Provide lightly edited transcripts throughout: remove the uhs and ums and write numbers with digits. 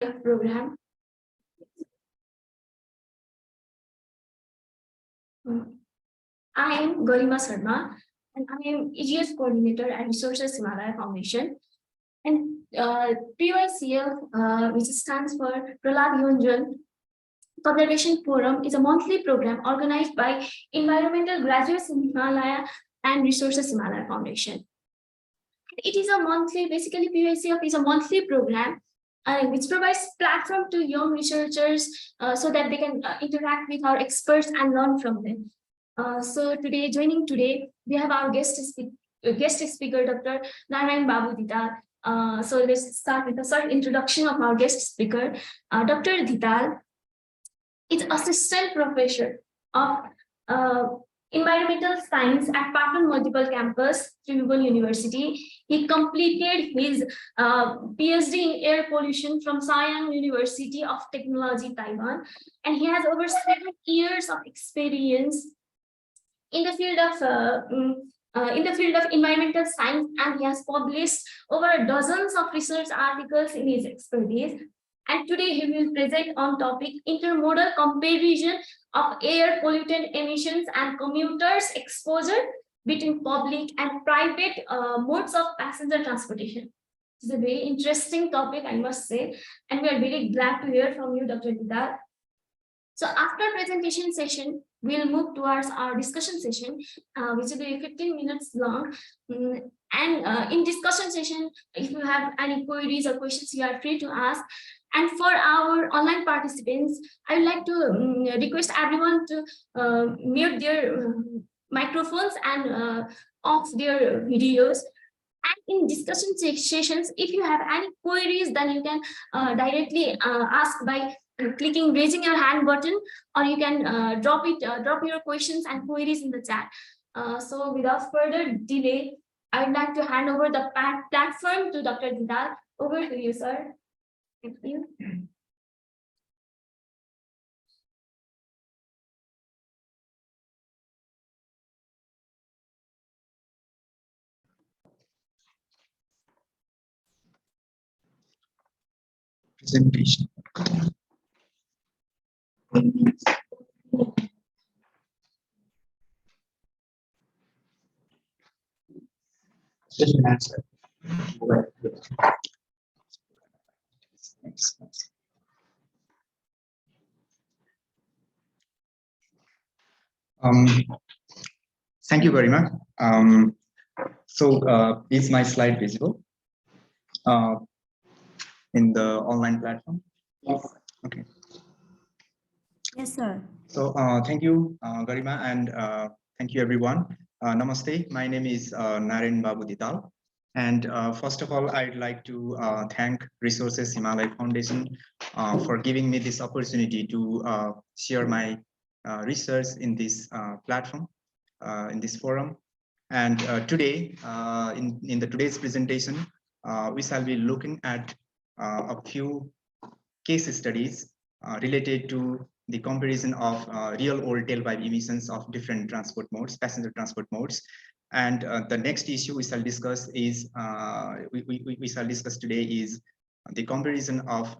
program. I am Garima Sharma, and I am EGS coordinator at Resources Himalaya Foundation. And PYCF, which stands for Prahlad Yonjan Conservation Forum, is a monthly program organized by Environmental Graduates in Himalaya and Resources Himalaya Foundation. It is a monthly, basically PYCF is a monthly program which provides platform to young researchers so that they can interact with our experts and learn from them. So joining today, we have our guest speaker, Dr. Narayan Babu Dhital. So let's start with a short introduction of our guest speaker. Dr. Dhital is assistant professor of environmental science at Patna Multiple Campus, Tribhuvan University. He completed his PhD in air pollution from Siam University of Technology, Taiwan, and he has over 7 years of experience in the field of environmental science, and he has published over dozens of research articles in his expertise. And today he will present on topic intermodal comparison of air pollutant emissions and commuters' exposure between public and private modes of passenger transportation. It's a very interesting topic, I must say, and we are very glad to hear from you, Dr. Dhital. So after presentation session, we'll move towards our discussion session, which will be 15 minutes long. And in discussion session, if you have any queries or questions, you are free to ask. And for our online participants, I would like to request everyone to mute their microphones and off their videos. And in discussion sessions, if you have any queries, then you can directly ask by clicking raising your hand button, or you can drop your questions and queries in the chat. So without further delay, I would like to hand over the platform to Dr. Dhital. Over to you, sir. Thank you. Presentation. Just an answer. Thank you very much. Is my slide visible in the online platform? Yes. Okay. Yes, sir. So thank you, Garima, and thank you, everyone. Namaste. My name is Narayan Babu Dhital. And first of all, I'd like to thank Resources Himalaya Foundation for giving me this opportunity to share my research in this platform, in this forum. And today, in today's presentation, we shall be looking at a few case studies related to the comparison of real-world tailpipe emissions of different transport modes, passenger transport modes. And the next issue we shall discuss is we shall discuss today is the comparison of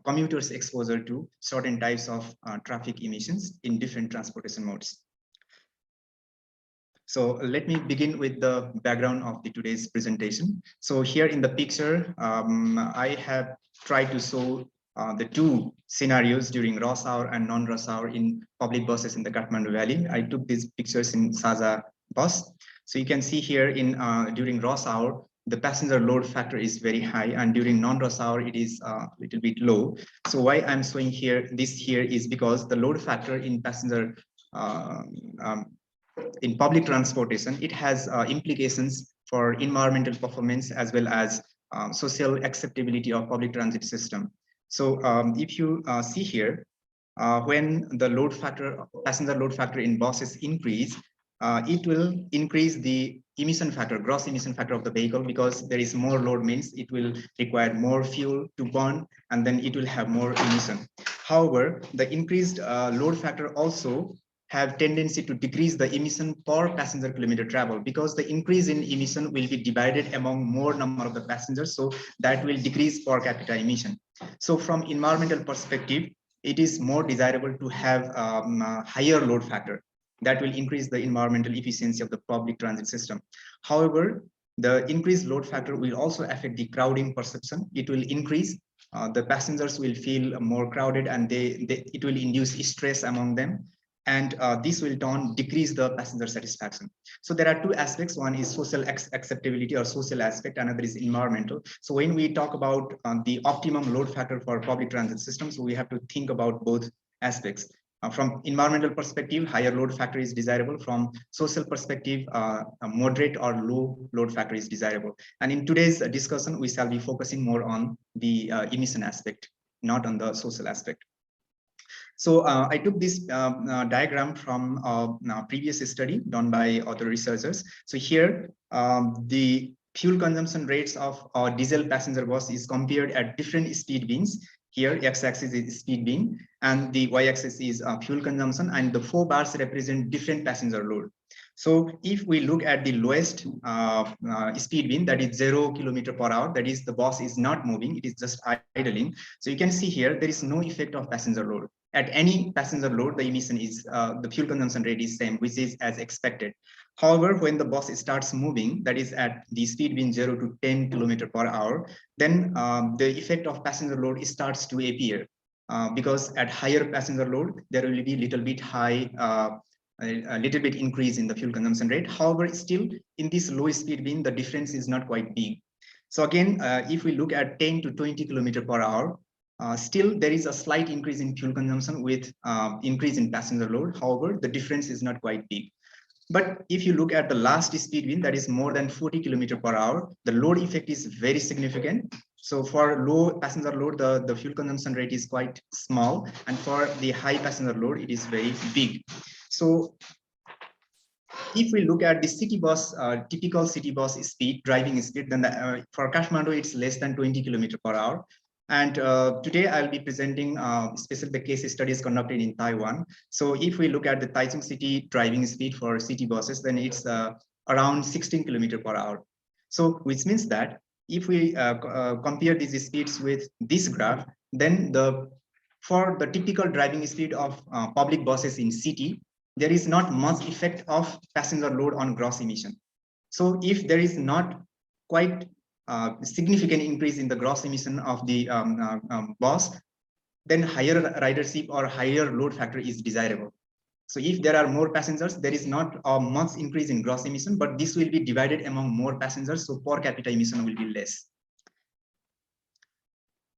commuters' exposure to certain types of traffic emissions in different transportation modes. So let me begin with the background of today's presentation. So here in the picture, I have tried to show the two scenarios during rush hour and non-rush hour in public buses in the Kathmandu Valley. I took these pictures in Saja bus. So you can see here in during rush hour, the passenger load factor is very high, and during non-rush hour, it is a little bit low. So why I'm showing this here is because the load factor in passenger in public transportation, it has implications for environmental performance as well as social acceptability of public transit system. So if you see here, when the load factor, passenger load factor in buses increase, it will increase the emission factor, gross emission factor of the vehicle, because there is more load means it will require more fuel to burn, and then it will have more emission. However, the increased load factor also have tendency to decrease the emission per passenger kilometer travel, because the increase in emission will be divided among more number of the passengers, so that will decrease per capita emission. So from environmental perspective, it is more desirable to have a higher load factor that will increase the environmental efficiency of the public transit system. However, the increased load factor will also affect the crowding perception. It will increase, the passengers will feel more crowded, and it will induce stress among them, and this will decrease the passenger satisfaction. So there are two aspects. One is social acceptability or social aspect, another is environmental. So when we talk about the optimum load factor for public transit systems, so we have to think about both aspects. From environmental perspective, higher load factor is desirable. From social perspective, a moderate or low load factor is desirable. And in today's discussion, we shall be focusing more on the emission aspect, not on the social aspect. So I took this diagram from a previous study done by other researchers. So here, the fuel consumption rates of a diesel passenger bus is compared at different speed beams. Here, x-axis is speed beam, and the y-axis is fuel consumption, and the 4 bars represent different passenger load. So if we look at the lowest speed beam, that is 0 km/h, that is the bus is not moving, it is just idling. So you can see here, there is no effect of passenger load. At any passenger load, the emission is, the fuel consumption rate is same, which is as expected. However, when the bus starts moving, that is at the speed being 0 to 10 km/h, then the effect of passenger load starts to appear, because at higher passenger load, there will be little bit high, a little bit increase in the fuel consumption rate. However, still in this low speed beam, the difference is not quite big. So again, if we look at 10 to 20 km/h, still there is a slight increase in fuel consumption with increase in passenger load. However, the difference is not quite big. But if you look at the last speed beam, that is more than 40 km/h, the load effect is very significant. So for low passenger load, the fuel consumption rate is quite small, and for the high passenger load, it is very big. So if we look at the city bus, typical city bus speed, driving speed, then for Kathmandu, it's less than 20 km/h. And today I'll be presenting specific case studies conducted in Taiwan. So if we look at the Taichung city driving speed for city buses, then it's around 16 km/h. So which means that if we compare these speeds with this graph, then for the typical driving speed of public buses in city, there is not much effect of passenger load on gross emission. So if there is not quite significant increase in the gross emission of the bus, then higher ridership or higher load factor is desirable. So if there are more passengers, there is not a much increase in gross emission, but this will be divided among more passengers, so per capita emission will be less.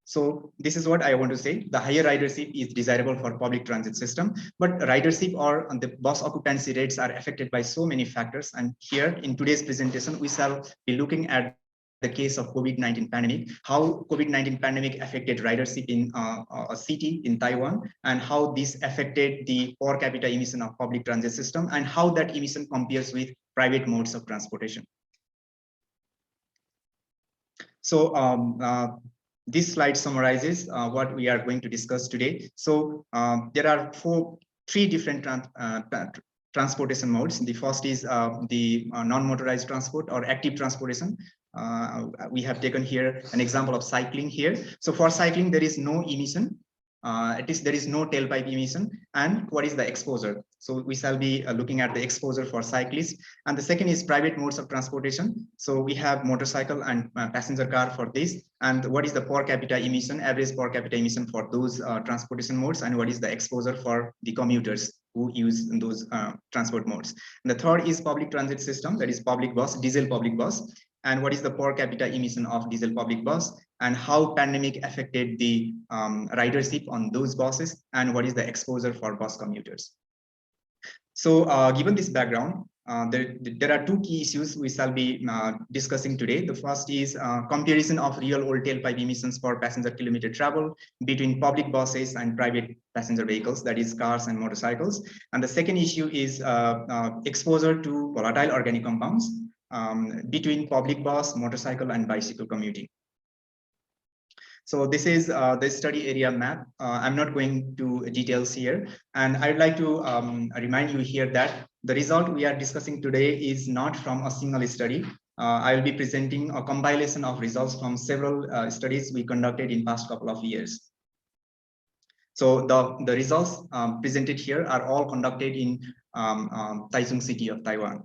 So this is what I want to say. The higher ridership is desirable for public transit system, but ridership or the bus occupancy rates are affected by so many factors. And here in today's presentation, we shall be looking at the case of COVID-19 pandemic, how COVID-19 pandemic affected ridership in a city in Taiwan, and how this affected the per capita emission of public transit system, and how that emission compares with private modes of transportation. So this slide summarizes what we are going to discuss today. So there are three different transportation modes. The first is the non-motorized transport or active transportation. We have taken here an example of cycling here. So for cycling, there is no emission. At least there is no tailpipe emission. And what is the exposure? So we shall be looking at the exposure for cyclists. And the second is private modes of transportation. So we have motorcycle and passenger car for this. And what is the per capita emission, average per capita emission for those transportation modes? And what is the exposure for the commuters who use those transport modes? And the third is public transit system, that is public bus, diesel public bus. And what is the per capita emission of diesel public bus, and how pandemic affected the ridership on those buses, and what is the exposure for bus commuters. So given this background, there are two key issues we shall be discussing today. The first is comparison of real world tailpipe emissions per passenger kilometer travel between public buses and private passenger vehicles, that is cars and motorcycles. And the second issue is exposure to volatile organic compounds between public bus, motorcycle, and bicycle commuting. So this is the study area map. I'm not going to details here. And I'd like to remind you here that the result we are discussing today is not from a single study. I will be presenting a compilation of results from several studies we conducted in past couple of years. So the results presented here are all conducted in Taichung City of Taiwan.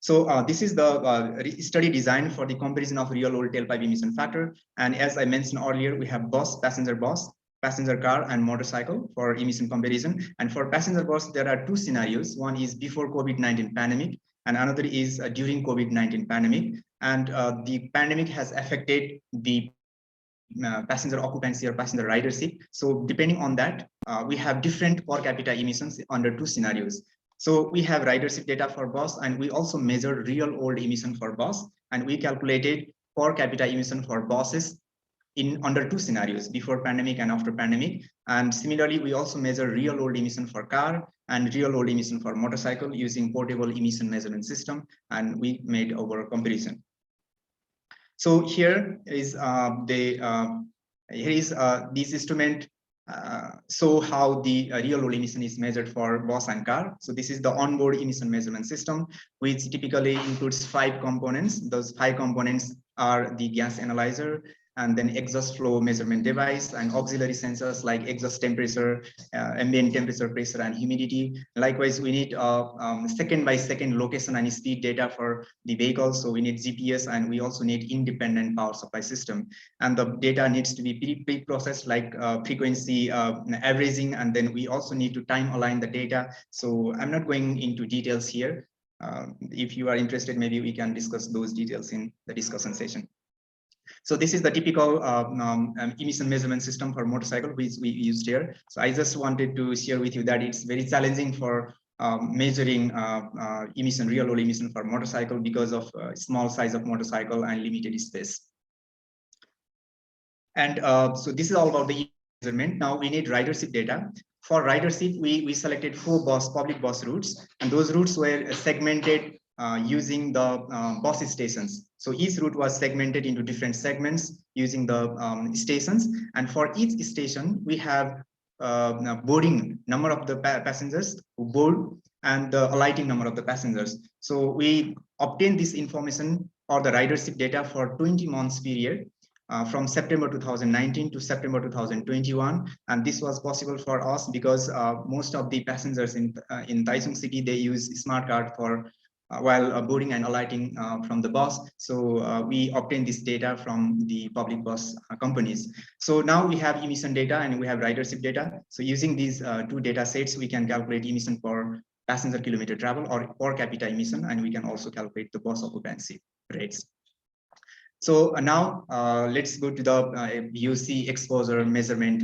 So this is the study designed for the comparison of real-world tailpipe emission factor. And as I mentioned earlier, we have bus, passenger car, and motorcycle for emission comparison. And for passenger bus, there are two scenarios. One is before COVID-19 pandemic, and another is during COVID-19 pandemic. And the pandemic has affected the passenger occupancy or passenger ridership. So depending on that, we have different per capita emissions under two scenarios. So we have ridership data for bus, and we also measure real world emission for bus, and we calculated per capita emission for buses in under two scenarios, before pandemic and after pandemic. And similarly, we also measure real world emission for car and real world emission for motorcycle using portable emission measurement system, and we made our comparison. So here is this instrument show how the real world emission is measured for bus and car. So this is the onboard emission measurement system, which typically includes 5 components. Those 5 components are the gas analyzer, and then exhaust flow measurement device, and auxiliary sensors like exhaust temperature, ambient temperature, pressure, and humidity. Likewise, we need second by second location and speed data for the vehicle. So we need GPS, and we also need independent power supply system. And the data needs to be pre-processed, like frequency averaging, and then we also need to time align the data. So I'm not going into details here. If you are interested, maybe we can discuss those details in the discussion session. So this is the typical emission measurement system for motorcycle which we used here. So I just wanted to share with you that it's very challenging for measuring emission, real world emission for motorcycle because of small size of motorcycle and limited space. And so this is all about the measurement. Now we need ridership data. For ridership, we selected 4 public bus routes, and those routes were segmented using the bus stations. So each route was segmented into different segments using the stations. And for each station, we have boarding number of the passengers who board and the alighting number of the passengers. So we obtained this information or the ridership data for 20 months period. From September 2019 to September 2021, and this was possible for us because most of the passengers in Taichung City, they use smart card for while boarding and alighting from the bus. So we obtained this data from the public bus companies. So now we have emission data and we have ridership data. So using these 2 data sets, we can calculate emission per passenger kilometer travel or per capita emission, and we can also calculate the bus occupancy rates. So now let's go to the VOC exposure measurement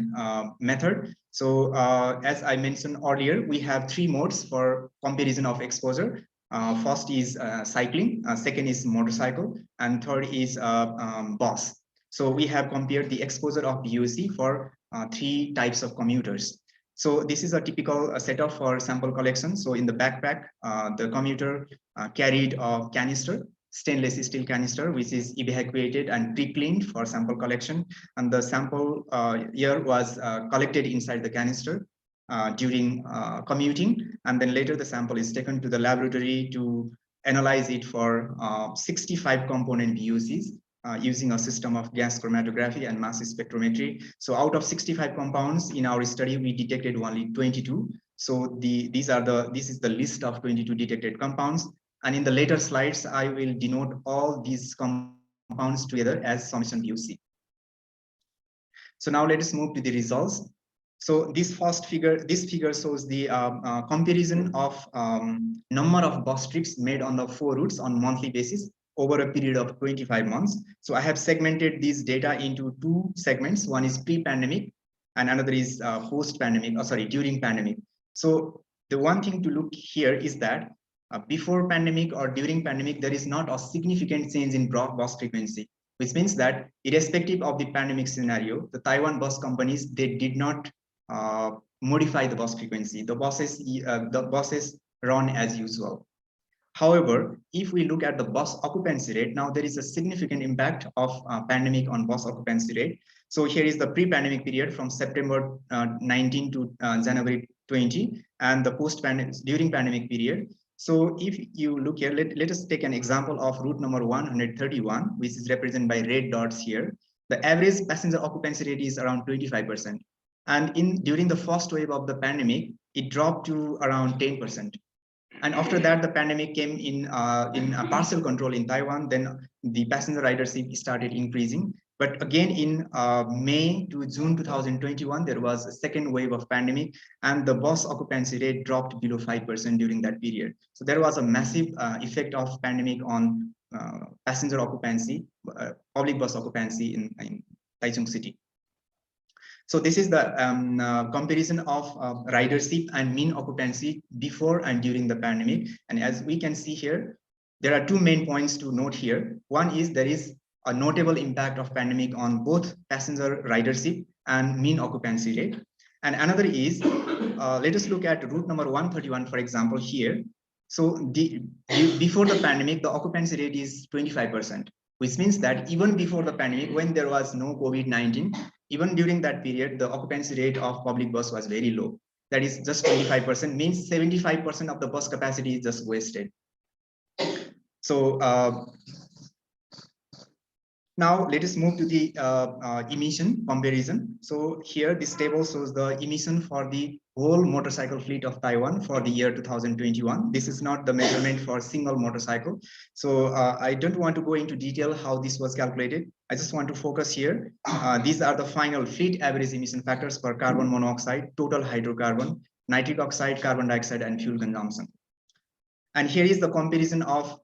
method. So as I mentioned earlier, we have 3 modes for comparison of exposure. First is cycling, second is motorcycle, and third is bus. So we have compared the exposure of VOC for 3 types of commuters. So this is a typical setup for sample collection. So in the backpack, the commuter carried a canister, stainless steel canister, which is evacuated and pre-cleaned for sample collection. And the sample here was collected inside the canister during commuting. And then later the sample is taken to the laboratory to analyze it for 65 component VOCs using a system of gas chromatography and mass spectrometry. So out of 65 compounds in our study, we detected only 22. So this is the list of 22 detected compounds. And in the later slides, I will denote all these compounds together as summation VOC. So now let us move to the results. So this figure shows the comparison of number of bus trips made on the 4 routes on monthly basis over a period of 25 months. So I have segmented these data into 2 segments. One is pre-pandemic and another is during pandemic. So the one thing to look here is that before pandemic or during pandemic, there is not a significant change in bus frequency, which means that irrespective of the pandemic scenario, the Taiwan bus companies, they did not modify the bus frequency. The buses run as usual. However, if we look at the bus occupancy rate, now there is a significant impact of pandemic on bus occupancy rate. So here is the pre-pandemic period from September 19 to January 20, and the post-pandemic during pandemic period. So if you look here, let us take an example of route number 131, which is represented by red dots here. The average passenger occupancy rate is around 25%. And during the first wave of the pandemic, it dropped to around 10%. And after that, the pandemic came in a partial control in Taiwan. Then the passenger ridership started increasing. But again, in May to June 2021, there was a second wave of pandemic, and the bus occupancy rate dropped below 5% during that period. So there was a massive effect of pandemic on passenger occupancy, public bus occupancy in Taichung City. So this is the comparison of ridership and mean occupancy before and during the pandemic. And as we can see here, there are two main points to note here. One is there is a notable impact of pandemic on both passenger ridership and mean occupancy rate. And another is, let us look at route number 131, for example, here. So before the pandemic, the occupancy rate is 25%, which means that even before the pandemic, when there was no COVID-19, even during that period, the occupancy rate of public bus was very low. That is just 25%, means 75% of the bus capacity is just wasted. So now let us move to the emission comparison. So here this table shows the emission for the whole motorcycle fleet of Taiwan for the year 2021. This is not the measurement for single motorcycle. So I don't want to go into detail how this was calculated. I just want to focus here. These are the final fleet average emission factors for carbon monoxide, total hydrocarbon, nitric oxide, carbon dioxide, and fuel consumption. And here is the comparison of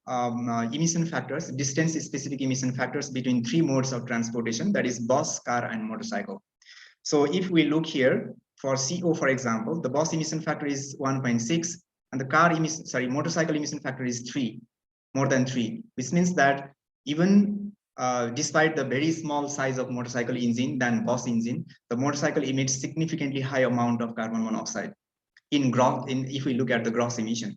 emission factors, distance-specific emission factors between three modes of transportation, that is bus, car, and motorcycle. So if we look here for CO, for example, the bus emission factor is 1.6, and the motorcycle emission factor is 3, more than 3, which means that even despite the very small size of motorcycle engine than bus engine, the motorcycle emits significantly high amount of carbon monoxide if we look at the gross emission.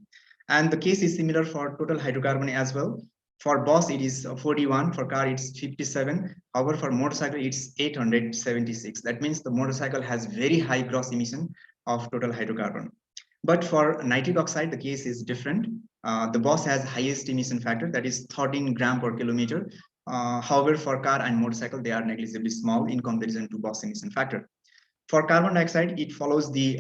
And the case is similar for total hydrocarbon as well. For bus, it is 41. For car, it's 57. However, for motorcycle, it's 876. That means the motorcycle has very high gross emission of total hydrocarbon. But for nitric oxide, the case is different. The bus has highest emission factor, that is 13 gram per kilometer. However, for car and motorcycle, they are negligibly small in comparison to bus emission factor. For carbon dioxide, it follows the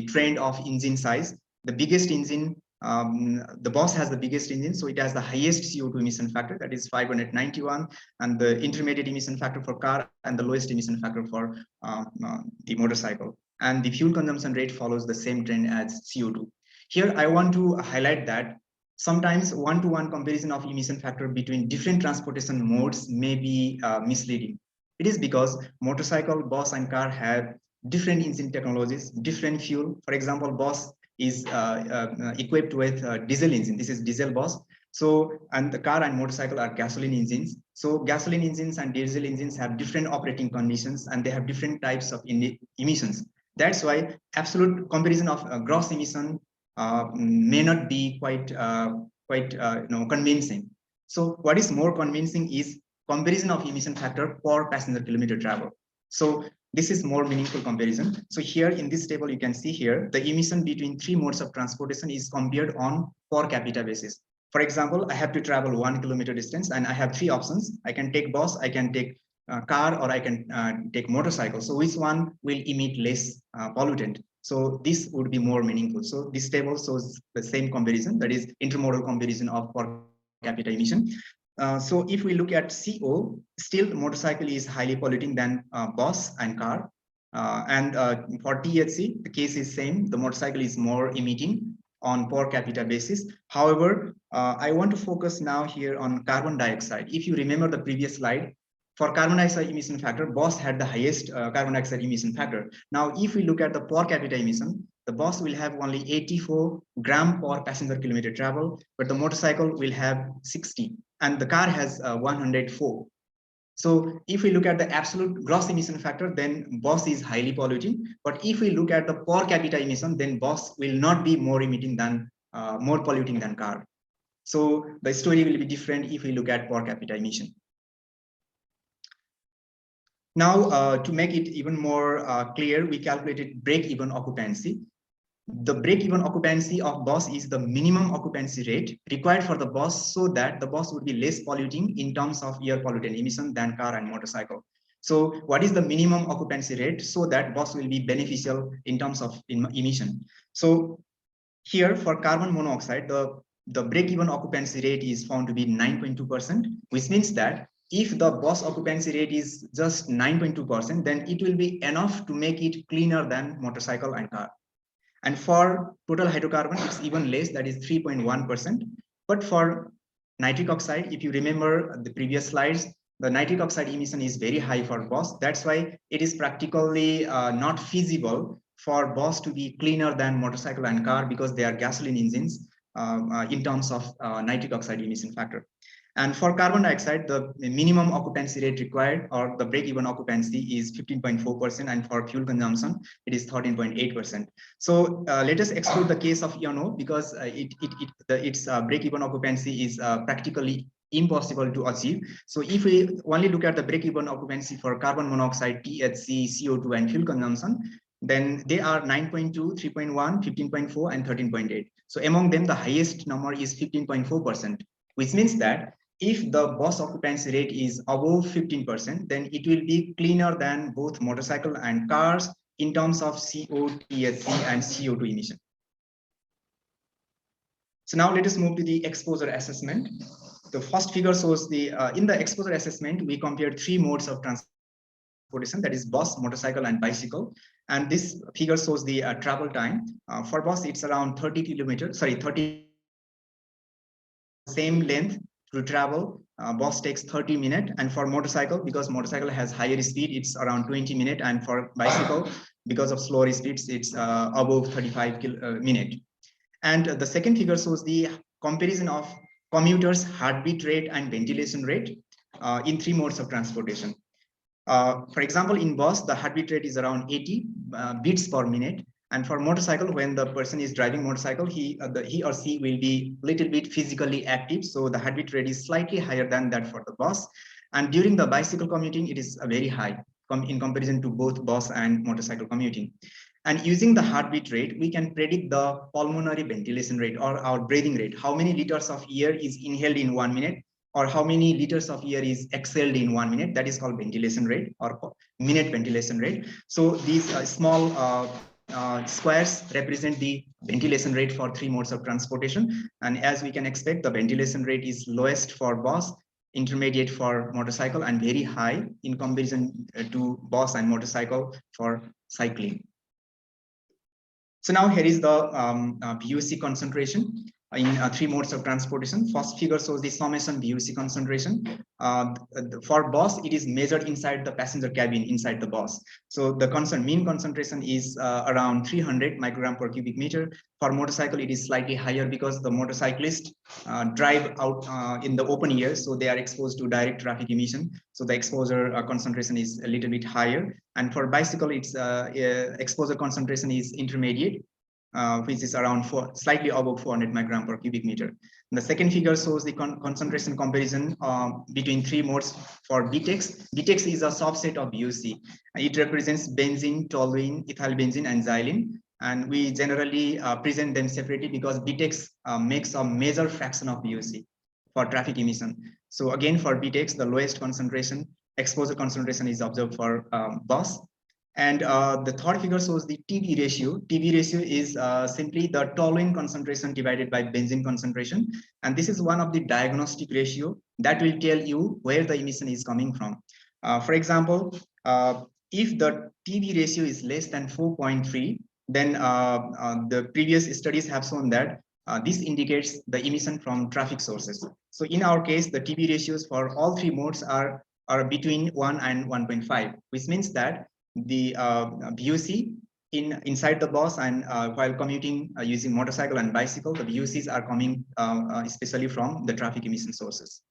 trend of engine size. The biggest engine, the bus has the biggest engine, so it has the highest CO2 emission factor, that is 591, and the intermediate emission factor for car and the lowest emission factor for the motorcycle. And the fuel consumption rate follows the same trend as CO2. Here, I want to highlight that sometimes one-to-one comparison of emission factor between different transportation modes may be misleading. It is because motorcycle, bus, and car have different engine technologies, different fuel. For example, bus is equipped with diesel engine. This is diesel bus. So, and the car and motorcycle are gasoline engines. So gasoline engines and diesel engines have different operating conditions, and they have different types of emissions. That's why absolute comparison of gross emission may not be quite convincing. So what is more convincing is comparison of emission factor per passenger kilometer travel. So this is more meaningful comparison. So here in this table, you can see here the emission between three modes of transportation is compared on per capita basis. For example, I have to travel 1 kilometer distance, and I have three options. I can take bus, I can take car, or I can take motorcycle. So which one will emit less pollutant? So this would be more meaningful. So this table shows the same comparison, that is intermodal comparison of per capita emission. So if we look at CO, still motorcycle is highly polluting than bus and car. For THC, the case is same. The motorcycle is more emitting on per capita basis. However, I want to focus now here on carbon dioxide. If you remember the previous slide, for carbon dioxide emission factor, bus had the highest carbon dioxide emission factor. Now, if we look at the per capita emission, the bus will have only 84 gram per passenger kilometer travel, but the motorcycle will have 60, and the car has 104. So if we look at the absolute gross emission factor, then bus is highly polluting. But if we look at the per capita emission, then bus will not be more emitting than more polluting than car. So the story will be different if we look at per capita emission. Now, to make it even more clear, we calculated break-even occupancy. The break-even occupancy of bus is the minimum occupancy rate required for the bus so that the bus would be less polluting in terms of air pollutant emission than car and motorcycle. So what is the minimum occupancy rate so that bus will be beneficial in terms of emission? So here for carbon monoxide, the break-even occupancy rate is found to be 9.2%, which means that if the bus occupancy rate is just 9.2%, then it will be enough to make it cleaner than motorcycle and car. And for total hydrocarbon, it's even less, that is 3.1%. But for nitric oxide, if you remember the previous slides, the nitric oxide emission is very high for bus. That's why it is practically not feasible for bus to be cleaner than motorcycle and car because they are gasoline engines in terms of nitric oxide emission factor. And for carbon dioxide, the minimum occupancy rate required or the break-even occupancy is 15.4%, and for fuel consumption, it is 13.8%. So let us exclude the case of ENO because its break-even occupancy is practically impossible to achieve. So if we only look at the break-even occupancy for carbon monoxide, THC, CO2, and fuel consumption, then they are 9.2, 3.1, 15.4, and 13.8. So among them, the highest number is 15.4%, which means that if the bus occupancy rate is above 15%, then it will be cleaner than both motorcycle and cars in terms of CO, THC, and CO2 emission. So now let us move to the exposure assessment. The first figure shows the, in the exposure assessment, we compared three modes of transportation, that is bus, motorcycle, and bicycle. And this figure shows the travel time. For bus, it's around 30 kilometers, sorry, 30 same length to travel. Bus takes 30 minutes, and for motorcycle, because motorcycle has higher speed, it's around 20 minutes, and for bicycle, because of slower speeds, it's above 35 minutes. And the second figure shows the comparison of commuters' heartbeat rate and ventilation rate in three modes of transportation. For example, in bus, the heartbeat rate is around 80 beats per minute. And for motorcycle, when the person is driving motorcycle, he or she will be a little bit physically active. So the heartbeat rate is slightly higher than that for the bus. And during the bicycle commuting, it is very high in comparison to both bus and motorcycle commuting. And using the heartbeat rate, we can predict the pulmonary ventilation rate or our breathing rate. How many liters of air is inhaled in 1 minute, or how many liters of air is exhaled in 1 minute. That is called ventilation rate or minute ventilation rate. So these small squares represent the ventilation rate for three modes of transportation. And as we can expect, the ventilation rate is lowest for bus, intermediate for motorcycle, and very high in comparison to bus and motorcycle for cycling. So now here is the VOC concentration in three modes of transportation. First figure shows the summation VOC concentration. For bus, it is measured inside the passenger cabin, inside the bus. So the mean concentration is around 300 microgram per cubic meter. For motorcycle, it is slightly higher because the motorcyclists drive out in the open air, so they are exposed to direct traffic emission. So the exposure concentration is a little bit higher. And for bicycle, its exposure concentration is intermediate, which is around slightly above 400 microgram per cubic meter. And the second figure shows the concentration comparison between three modes for BTEX. BTEX is a subset of VOC. It represents benzene, toluene, ethyl benzene, and xylene. And we generally present them separately because BTEX makes a major fraction of VOC for traffic emission. So again, for BTEX, the lowest concentration, exposure concentration is observed for bus. And the third figure shows the TB ratio. TB ratio is simply the toluene concentration divided by benzene concentration. And this is one of the diagnostic ratio that will tell you where the emission is coming from. For example, if the TB ratio is less than 4.3, then the previous studies have shown that this indicates the emission from traffic sources. So in our case, the TB ratios for all three modes are between 1 and 1.5, which means that the VOC inside the bus and while commuting using motorcycle and bicycle, the VOCs are coming especially from the traffic emission sources.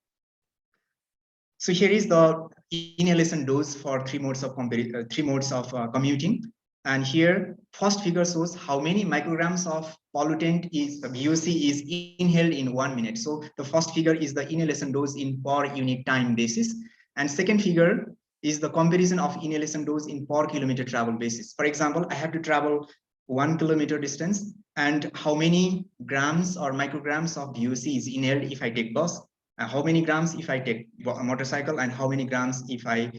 So here is the inhalation dose for three modes of commuting. And here, first figure shows how many micrograms of pollutant is VOC is inhaled in 1 minute. So the first figure is the inhalation dose in per unit time basis. And second figure is the comparison of inhalation dose in per kilometer travel basis. For example, I have to travel 1 kilometer distance, and how many grams or micrograms of VOC is inhaled if I take bus, and how many grams if I take a motorcycle, and how many grams if I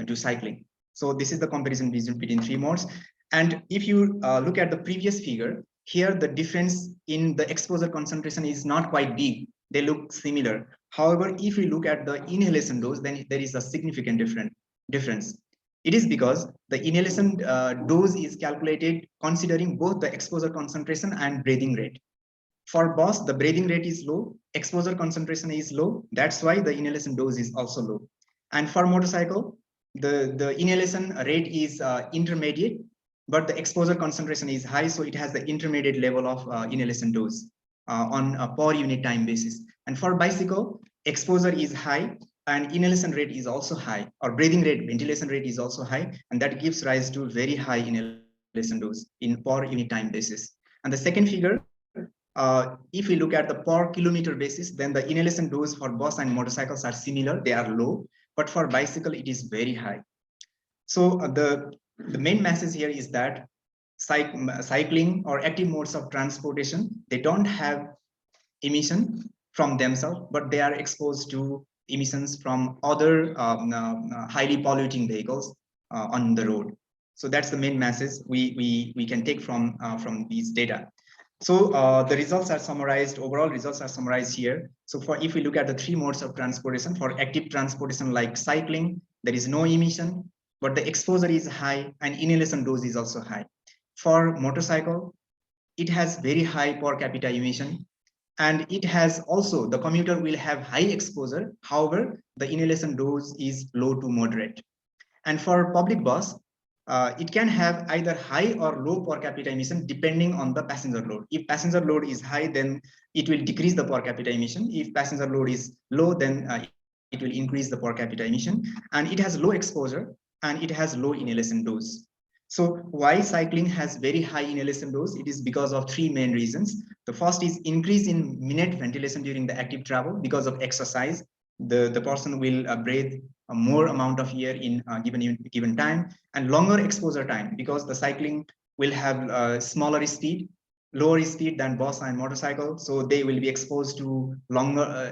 do cycling. So this is the comparison between three modes. And if you look at the previous figure, here the difference in the exposure concentration is not quite big. They look similar. However, if we look at the inhalation dose, then there is a significant difference. It is because the inhalation dose is calculated considering both the exposure concentration and breathing rate. For BOS, the breathing rate is low, exposure concentration is low. That's why the inhalation dose is also low. And for motorcycle, the inhalation rate is intermediate, but the exposure concentration is high, so it has the intermediate level of inhalation dose on a per unit time basis. And for bicycle, exposure is high and inhalation rate is also high, or breathing rate, ventilation rate is also high, and that gives rise to very high inhalation dose in per unit time basis. And the second figure, if we look at the per kilometer basis, then the inhalation dose for bus and motorcycles are similar, they are low, but for bicycle, it is very high. So the main message here is that cycling or active modes of transportation, they don't have emission from themselves, but they are exposed to emissions from other highly polluting vehicles on the road. So that's the main message we can take from these data. So the results are summarized, overall results are summarized here. So for if we look at the three modes of transportation, for active transportation like cycling, there is no emission, but the exposure is high and inhalation dose is also high. For motorcycle, it has very high per capita emission, and it has also, the commuter will have high exposure. However, the inhalation dose is low to moderate. And for public bus, it can have either high or low per capita emission depending on the passenger load. If passenger load is high, then it will decrease the per capita emission. If passenger load is low, then it will increase the per capita emission. And it has low exposure and it has low inhalation dose. So why cycling has very high inhalation dose? It is because of three main reasons. The first is increase in minute ventilation during the active travel because of exercise. The person will breathe a more amount of air in given time, and longer exposure time because the cycling will have smaller speed, lower speed than bus and motorcycle, so they will be exposed to longer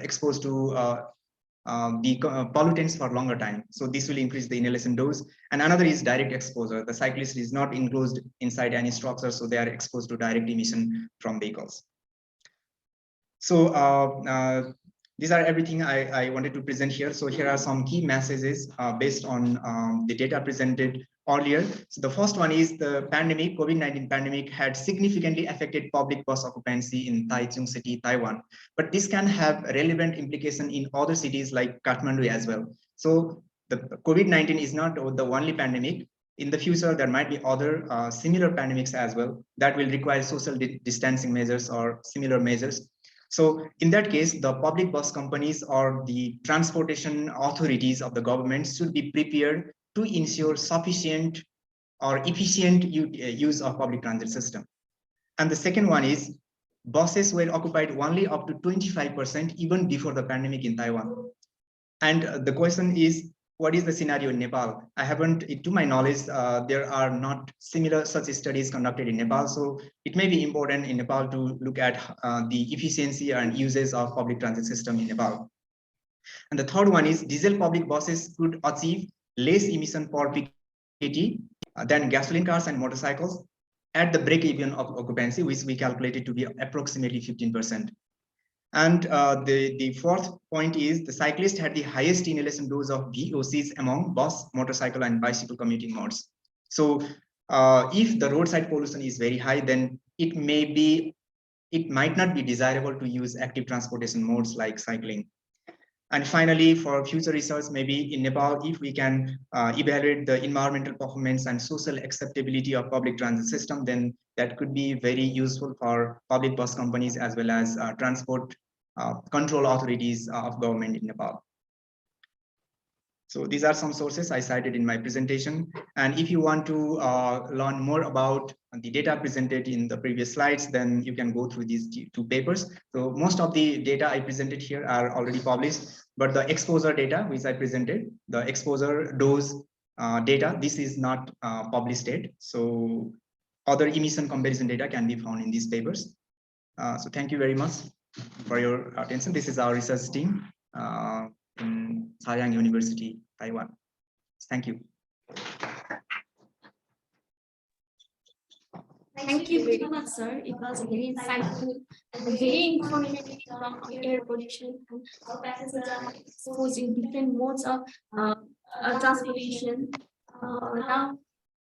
pollutants for longer time. So this will increase the inhalation dose. And another is direct exposure. The cyclist is not enclosed inside any structure, so they are exposed to direct emission from vehicles. So these are everything I wanted to present here. So here are some key messages based on the data presented earlier. So the first one is the pandemic, COVID-19 pandemic had significantly affected public bus occupancy in Taichung City, Taiwan. But this can have relevant implication in other cities like Kathmandu as well. So the COVID-19 is not the only pandemic. In the future, there might be other similar pandemics as well that will require social distancing measures or similar measures. So in that case, the public bus companies or the transportation authorities of the government should be prepared to ensure sufficient or efficient use of public transit system. And the second one is buses were occupied only up to 25% even before the pandemic in Taiwan. And the question is, what is the scenario in Nepal? I haven't, to my knowledge, there are not similar such studies conducted in Nepal. So it may be important in Nepal to look at the efficiency and uses of public transit system in Nepal. And the third one is diesel public buses could achieve less emission per PKT than gasoline cars and motorcycles at the break-even of occupancy, which we calculated to be approximately 15%. And the fourth point is the cyclist had the highest inhalation dose of VOCs among bus, motorcycle, and bicycle commuting modes. So if the roadside pollution is very high, then it might not be desirable to use active transportation modes like cycling. And finally, for future research, maybe in Nepal, if we can evaluate the environmental performance and social acceptability of public transit system, then that could be very useful for public bus companies as well as transport control authorities of government in Nepal. So these are some sources I cited in my presentation. And if you want to learn more about the data presented in the previous slides, then you can go through these two papers. So most of the data I presented here are already published, but the exposure data which I presented, the exposure dose data, this is not published yet. So other emission comparison data can be found in these papers. So thank you very much for your attention. This is our research team in Zhejiang University, Taiwan. Thank you. Thank you very much, sir. It was very insightful and very informative on air pollution and how passengers are exposed in different modes of transportation. Now,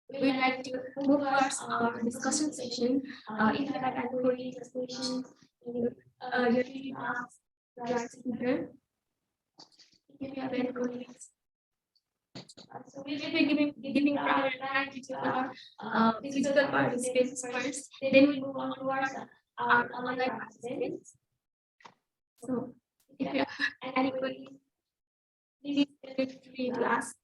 we'd like to move towards our discussion session. If you have any queries, questions, you're free to ask the our speaker. If you have any queries. So we will be giving priority to our physical participants first, then we move on towards our online participants. So if you have any queries, please feel free to ask.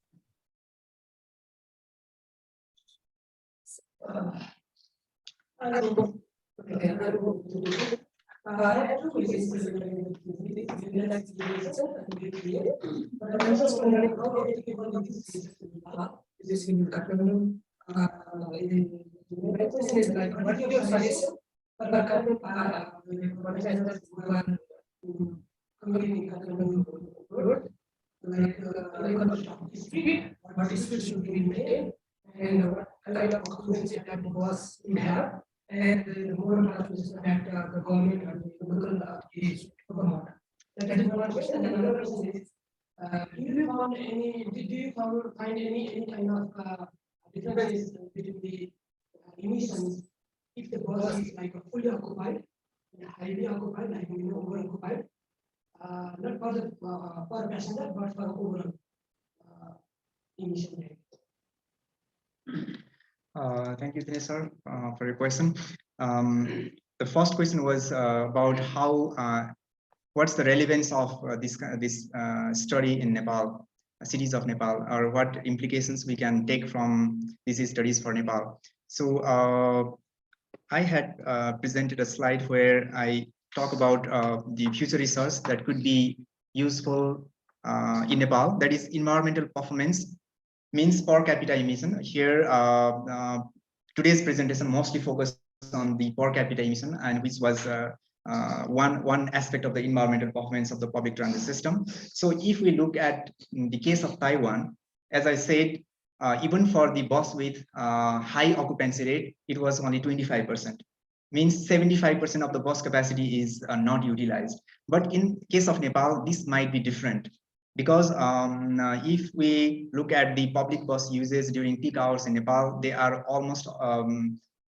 What is should be maintained and what kind of occupancy that was we have and the more transmission that the government and the local is promote. That is one question. And another question is, did you find any kind of differences between the emissions if the bus is like fully occupied, highly occupied, like over occupied, not for the per passenger but for overall emission rate. Thank you, Dinesh sir, for your question. The first question was about how, what's the relevance of this study in Nepal, cities of Nepal, or what implications we can take from these studies for Nepal. So I had presented a slide where I talk about the future research that could be useful in Nepal, that is environmental performance means per capita emission. Here, today's presentation mostly focused on the per capita emission, and which was one aspect of the environmental performance of the public transit system. So if we look at the case of Taiwan, as I said, even for the bus with high occupancy rate, it was only 25%. Means 75% of the bus capacity is not utilized. But in case of Nepal, this might be different. Because if we look at the public bus uses during peak hours in Nepal, they are almost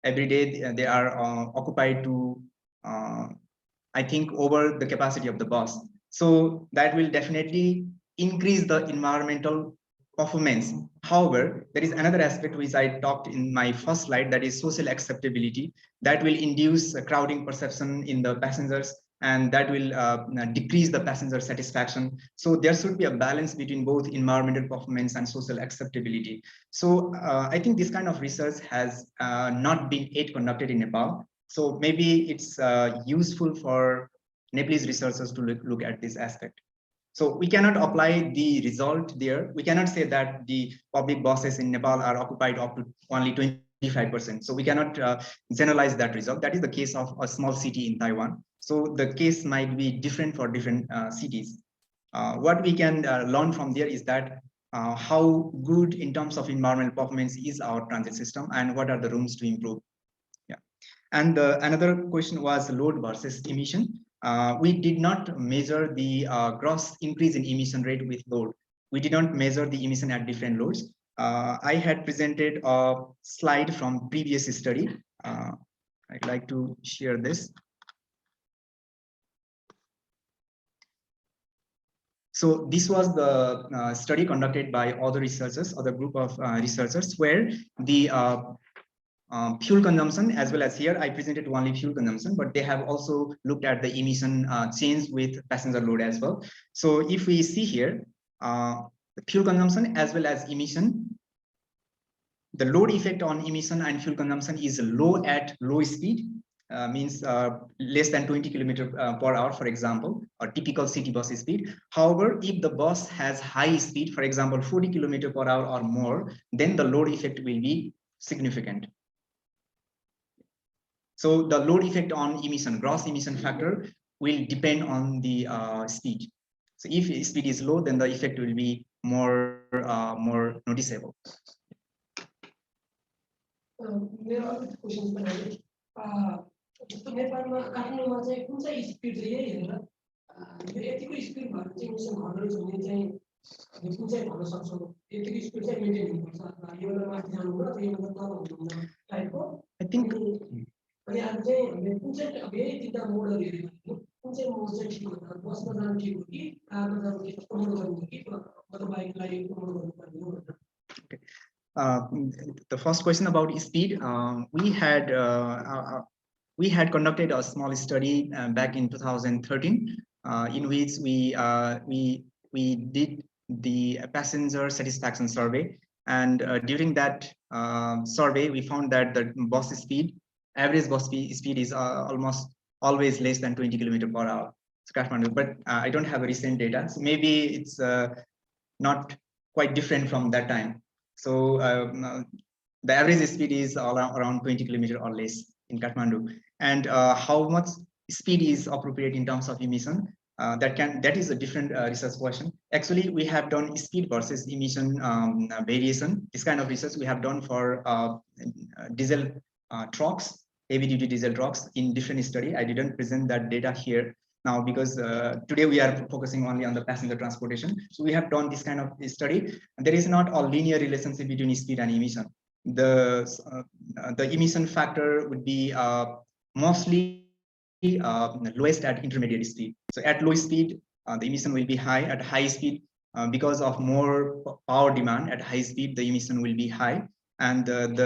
every day they are occupied to, I think, over the capacity of the bus. So that will definitely increase the environmental performance. However, there is another aspect which I talked in my first slide, that is social acceptability, that will induce a crowding perception in the passengers, and that will decrease the passenger satisfaction. So there should be a balance between both environmental performance and social acceptability. So I think this kind of research has not been yet conducted in Nepal. So maybe it's useful for Nepalese researchers to look at this aspect. So we cannot apply the result there. We cannot say that the public buses in Nepal are occupied up to only 25%. So we cannot generalize that result. That is the case of a small city in Taiwan. So the case might be different for different cities. What we can learn from there is that how good in terms of environmental performance is our transit system, and what are the rooms to improve. Yeah. And another question was load versus emission. We did not measure the gross increase in emission rate with load. We did not measure the emission at different loads. I had presented a slide from previous study. I'd like to share this. So this was the study conducted by other researchers, other group of researchers, where the fuel consumption, as well as here I presented only fuel consumption, but they have also looked at the emission change with passenger load as well. So if we see here, the fuel consumption as well as emission. The load effect on emission and fuel consumption is low at low speed, means less than 20 km/h, for example, or typical city bus speed. However, if the bus has high speed, for example, 40 km/h or more, then the load effect will be significant. So the load effect on emission, gross emission factor, will depend on the speed. So if speed is low, then the effect will be more noticeable. मेरो अर्को question पनि जस्तो नेपालमा काठमाडौँमा चाहिँ कुन चाहिँ speed चाहिँ यही हेरेर यो यतिको स्पिड भएर चाहिँ इमिसन घट्दैछ भने चाहिँ कुन चाहिँ भन्न सक्छौँ यतिको स्पिड चाहिँ मेन्टेन हुनुपर्छ अथवा योभन्दा माथि जानु हुँदैन अथवा योभन्दा तल हुनुहुन्न टाइपको अनि अब चाहिँ हामीले कुन चाहिँ अब यही तिनवटा मोडहरू हेऱ्यो भने कुन चाहिँ मोड चाहिँ ठिक हो बसमा जानु ठिक हो कि कारमा जानु ठिक कस्तो मोड गर्नु हो कि मतलब बाइकलाई यो मोड गर्नुपर्ने हो भनेर The first question about speed, we had conducted a small study back in 2013, in which we did the passenger satisfaction survey, and during that survey, we found that the bus speed, average bus speed is almost always less than 20 km/h. But I don't have a recent data, so maybe it's not quite different from that time. So the average speed is around 20 km or less in Kathmandu. And how much speed is appropriate in terms of emission? That is a different research question. Actually, we have done speed versus emission variation. This kind of research we have done for diesel trucks, heavy duty diesel trucks in different study. I didn't present that data here now because today we are focusing only on the passenger transportation. So we have done this kind of study. There is not a linear relationship between speed and emission. The emission factor would be mostly lowest at intermediate speed. So at low speed, the emission will be high. At high speed, because of more power demand, at high speed, the emission will be high. And at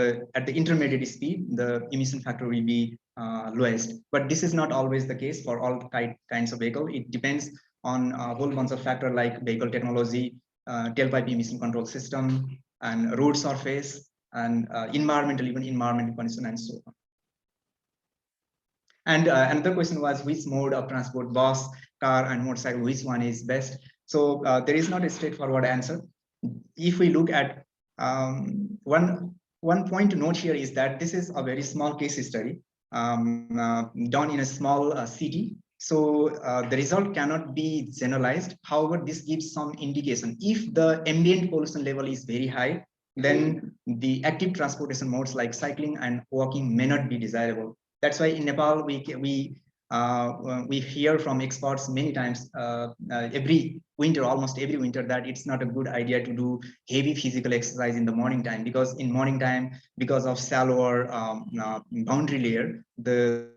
the intermediate speed, the emission factor will be lowest. But this is not always the case for all kinds of vehicle. It depends on a whole bunch of factors like vehicle technology, tailpipe emission control system, and road surface, and environmental condition, and so on. And another question was which mode of transport, bus, car, and motorcycle, which one is best? So there is not a straightforward answer. If we look at one point to note here is that this is a very small case study done in a small city. So the result cannot be generalized. However, this gives some indication. If the ambient pollution level is very high, then the active transportation modes like cycling and walking may not be desirable. That's why in Nepal we hear from experts many times every winter, almost every winter, that it's not a good idea to do heavy physical exercise in the morning time, because in morning time, because of shallower boundary layer, the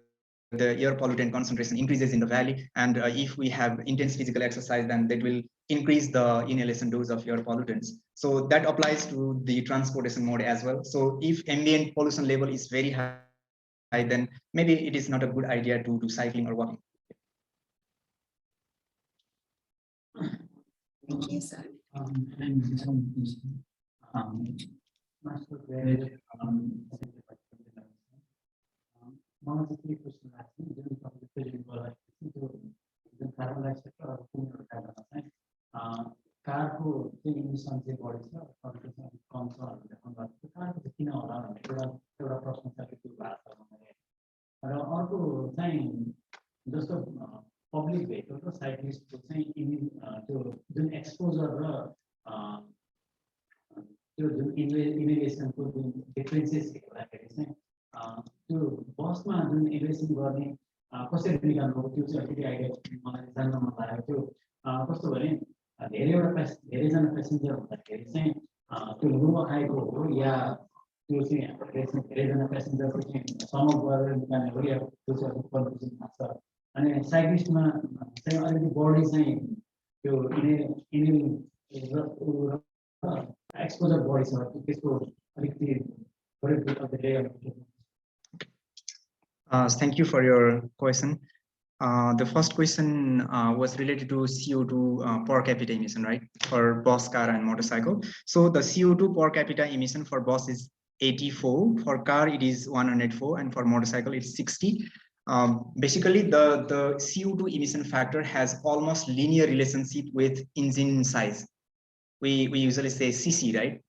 air pollutant concentration increases in the valley, and if we have intense physical exercise, then that will increase the inhalation dose of air pollutants. So that applies to the transportation mode as well. So if ambient pollution level is very high, then maybe it is not a good idea to do cycling or walking. Yes, sir. कारको चाहिँ emission चाहिँ बढी छ अरू चाहिँ कम छ भनेर देखाउनु कारको चाहिँ किन होला भनेर एउटा प्रश्न छ त्यो भएको छ भने र अर्को चाहिँ जस्तो पब्लिक भेहिकल र साइक्लिस्टको चाहिँ त्यो जुन एक्सपोजर र त्यो जुन इनहेलेसनको जुन डिफरेन्सेस हेर्दाखेरि चाहिँ त्यो बसमा जुन इनहेलेसन गर्ने कसरी निकाल्नु हो त्यो चाहिँ अलिकति आइडिया मलाई जान्न मन लागेको थियो कस्तो भने धेरैजना पेसेन्जर हुँदाखेरि चाहिँ त्यो लुगा खाएको हो या त्यो चाहिँ धेरैजना पेसेन्जरको चाहिँ समूह गरेर निकाल्ने हो या त्यो चाहिँ कन्फ्युजन लाग्छ अनि साइक्लिस्टमा चाहिँ अलिकति बढी चाहिँ त्यो एक्सपोजर बढी छ त्यसको अलिकति Thank you for your question. The first question was related to CO2 per capita emission, right? For bus, car, and motorcycle. So the CO2 per capita emission for bus is 84, for car it is 104, and for motorcycle it's 60. Basically, the CO2 emission factor has almost linear relationship with engine size. We usually say CC, right?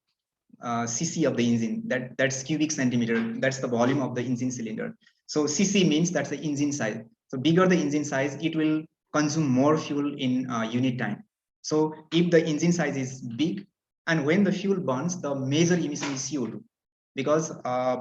CC of the engine, that's cubic centimeter, that's the volume of the engine cylinder. So CC means that's the engine size. So bigger the engine size, it will consume more fuel in unit time. So if the engine size is big, and when the fuel burns, the major emission is CO2, because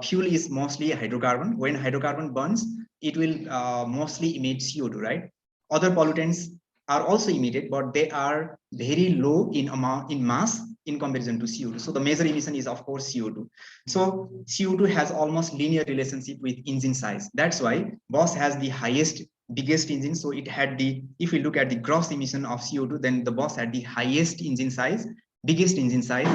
fuel is mostly hydrocarbon. When hydrocarbon burns, it will mostly emit CO2, right? Other pollutants are also emitted, but they are very low in amount, in mass, in comparison to CO2. So the major emission is of course CO2. So CO2 has almost linear relationship with engine size. That's why bus has the biggest engine. So it had if we look at the gross emission of CO2, then the bus had the highest engine size, biggest engine size,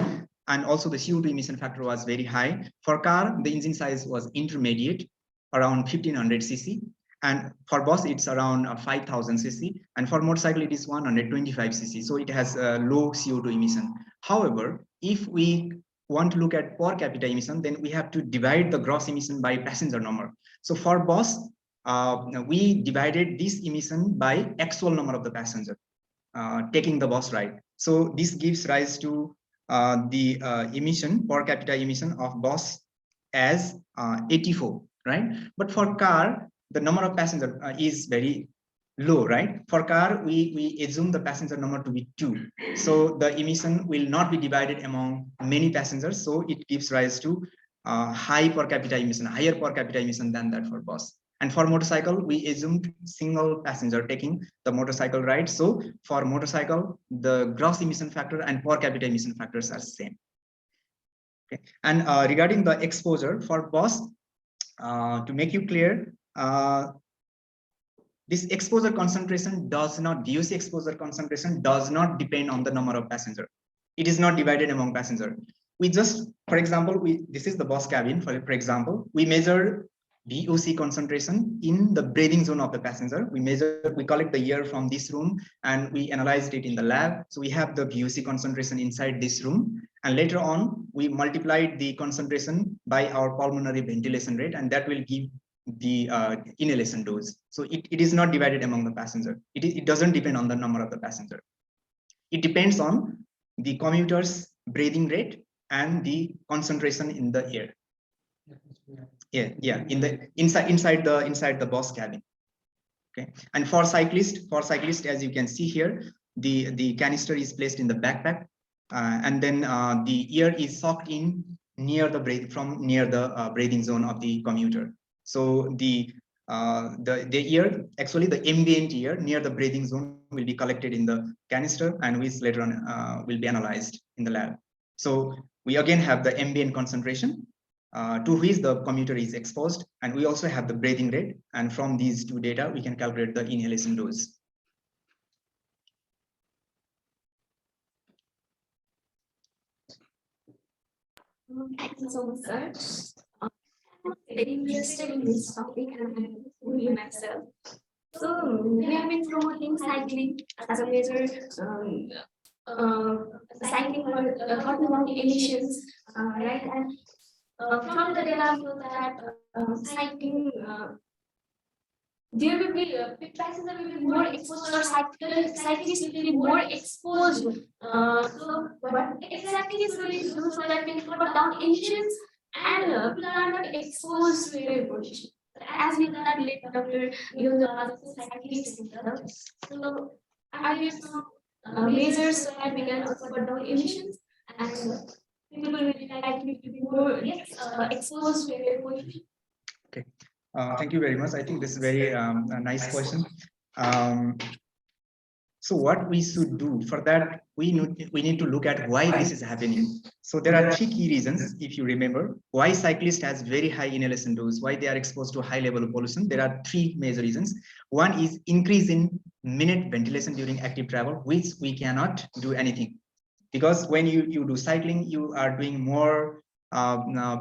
and also the CO2 emission factor was very high. For car, the engine size was intermediate, around 1500 cc. And for bus, it's around 5000 cc. And for motorcycle, it is 125 cc. So it has a low CO2 emission. However, if we want to look at per capita emission, then we have to divide the gross emission by passenger number. So for bus, we divided this emission by actual number of the passenger taking the bus ride. So this gives rise to the emission, per capita emission of bus as 84, right? But for car, the number of passenger is very low, right? For car, we assume the passenger number to be 2. So the emission will not be divided among many passengers. So it gives rise to high per capita emission, higher per capita emission than that for bus. And for motorcycle, we assumed single passenger taking the motorcycle ride. So for motorcycle, the gross emission factor and per capita emission factors are same. Okay. And regarding the exposure for bus, to make you clear, this exposure concentration does not, VOC exposure concentration does not depend on the number of passenger. It is not divided among passenger. We just, for example, this is the bus cabin, for example, we measure VOC concentration in the breathing zone of the passenger. We collect the air from this room and we analyzed it in the lab. So we have the VOC concentration inside this room. And later on, we multiplied the concentration by our pulmonary ventilation rate, and that will give the inhalation dose. So it is not divided among the passenger. It doesn't depend on the number of the passenger. It depends on the commuter's breathing rate and the concentration in the air. Yeah, in the inside the bus cabin. Okay, and for cyclist, as you can see here, the canister is placed in the backpack, and then the air is sucked in near the breathing zone of the commuter. So the air, actually the ambient air near the breathing zone will be collected in the canister, and which later on will be analyzed in the lab. So we again have the ambient concentration to which the commuter is exposed, and we also have the breathing rate, and from these two data we can calculate the inhalation dose. Thank you so much, sir. I'm very interested in this topic and I'm really myself. So we have been promoting cycling as a major cycling for cutting down emissions, right? And from the data show that cycling there will be passengers will be more exposed, or cyclists will be more exposed. So what exactly is going to do so that we can cut down emissions and people are not exposed to air pollution? As we that later, Dr. Yunga was cyclists himself. So are there some measures so that we can cut down emissions and people will be likely to be more exposed to air pollution? Okay. Thank you very much. I think this is very a nice question. So what we should do for that, we need to look at why this is happening. So there are 3 key reasons, if you remember, why cyclist has very high inhalation dose, why they are exposed to high level of pollution. There are 3 major reasons. One is increase in minute ventilation during active travel, which we cannot do anything. Because when you do cycling, you are doing more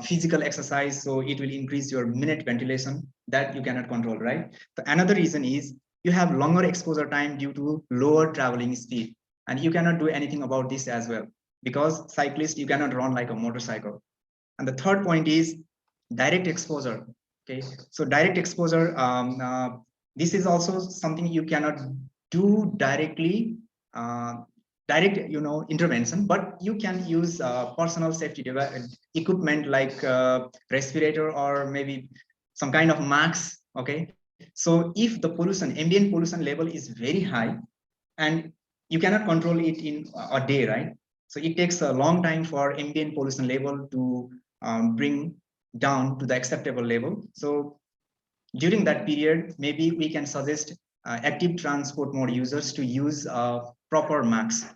physical exercise, so it will increase your minute ventilation that you cannot control, right? So another reason is you have longer exposure time due to lower traveling speed. And you cannot do anything about this as well, because cyclists, you cannot run like a motorcycle. And the third point is direct exposure. Okay, so direct exposure, this is also something you cannot do directly, direct intervention, but you can use personal safety equipment like respirator or maybe some kind of mask. Okay, so if the ambient pollution level is very high, and you cannot control it in a day, right? So it takes a long time for ambient pollution level to bring down to the acceptable level. So during that period, maybe we can suggest active transport mode users to use proper masks.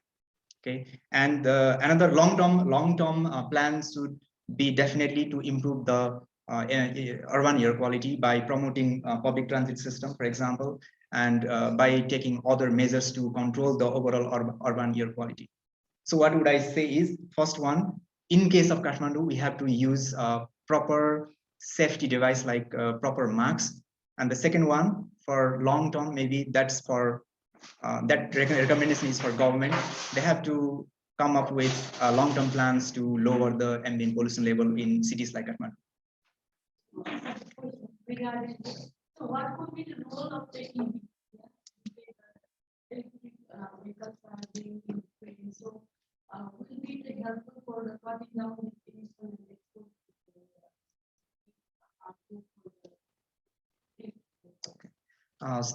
Okay, and another long-term plan should be definitely to improve the urban air quality by promoting public transit system, for example, and by taking other measures to control the overall urban air quality. So what would I say is, first one, in case of Kathmandu, we have to use proper safety device like proper masks. And the second one, for long term, maybe that's for that recommendation is for government. They have to come up with long-term plans to lower the ambient pollution level in cities like Kathmandu. Regarding this, so what would be the role of the EV? Electric vehicles are being in. So will it be helpful for the cutting down the emission and export?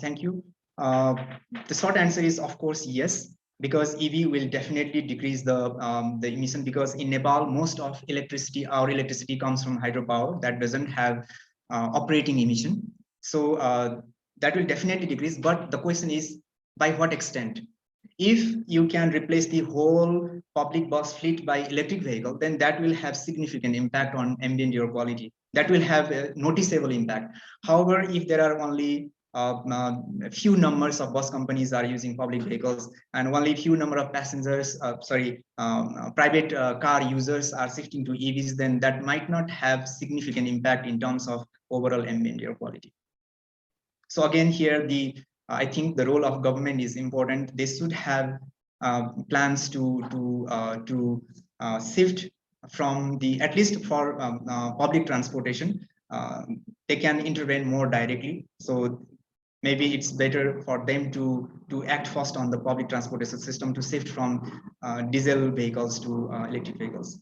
Thank you. The short answer is, of course, yes, because EV will definitely decrease the emission, because in Nepal, most of our electricity comes from hydropower that doesn't have operating emission. So that will definitely decrease. But the question is, by what extent? If you can replace the whole public bus fleet by electric vehicle, then that will have significant impact on ambient air quality. That will have a noticeable impact. However, if there are only a few numbers of bus companies are using public vehicles, and only few number of passengers, private car users are shifting to EVs, then that might not have significant impact in terms of overall ambient air quality. So again, here I think the role of government is important. They should have plans to shift from at least for public transportation. They can intervene more directly. So maybe it's better for them to act first on the public transportation system to shift from diesel vehicles to electric vehicles.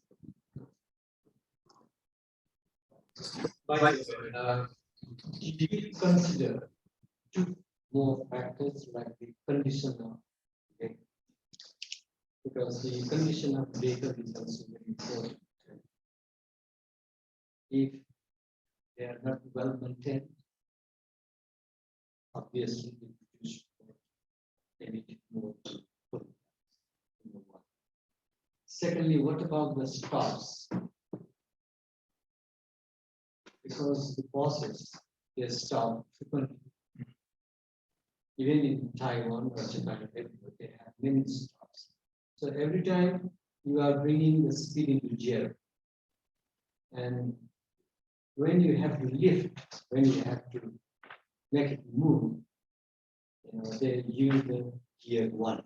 Did you consider two more factors like the condition of vehicle? Because the condition of vehicle is also very important. If they are not well maintained, obviously they produce more, they need more to put. Secondly, what about the stops? Because the buses, they stop frequently. Even in Taiwan or Japan, they have many stops. So every time you are bringing the speed into gear, and when you have to lift, when you have to make it move, they use the gear 1.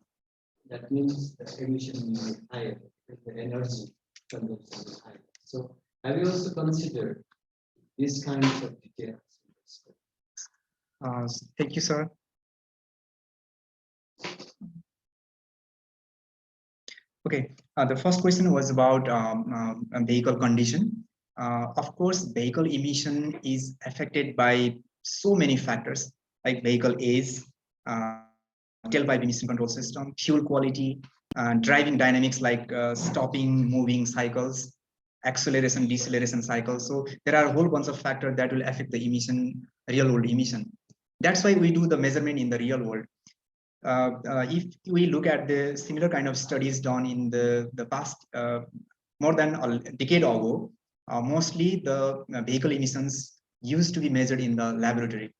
That means the emission will be higher, the energy consumption is higher. So have you also considered these kinds of details? Thank you, sir. Okay, the first question was about vehicle condition. Of course, vehicle emission is affected by so many factors, like vehicle age, tailpipe emission control system, fuel quality, driving dynamics like stopping, moving cycles, acceleration, deceleration cycles. So there are a whole bunch of factors that will affect the emission, real world emission. That's why we do the measurement in the real world. If we look at the similar kind of studies done in the past, more than a decade ago, mostly the vehicle emissions used to be measured in the laboratory.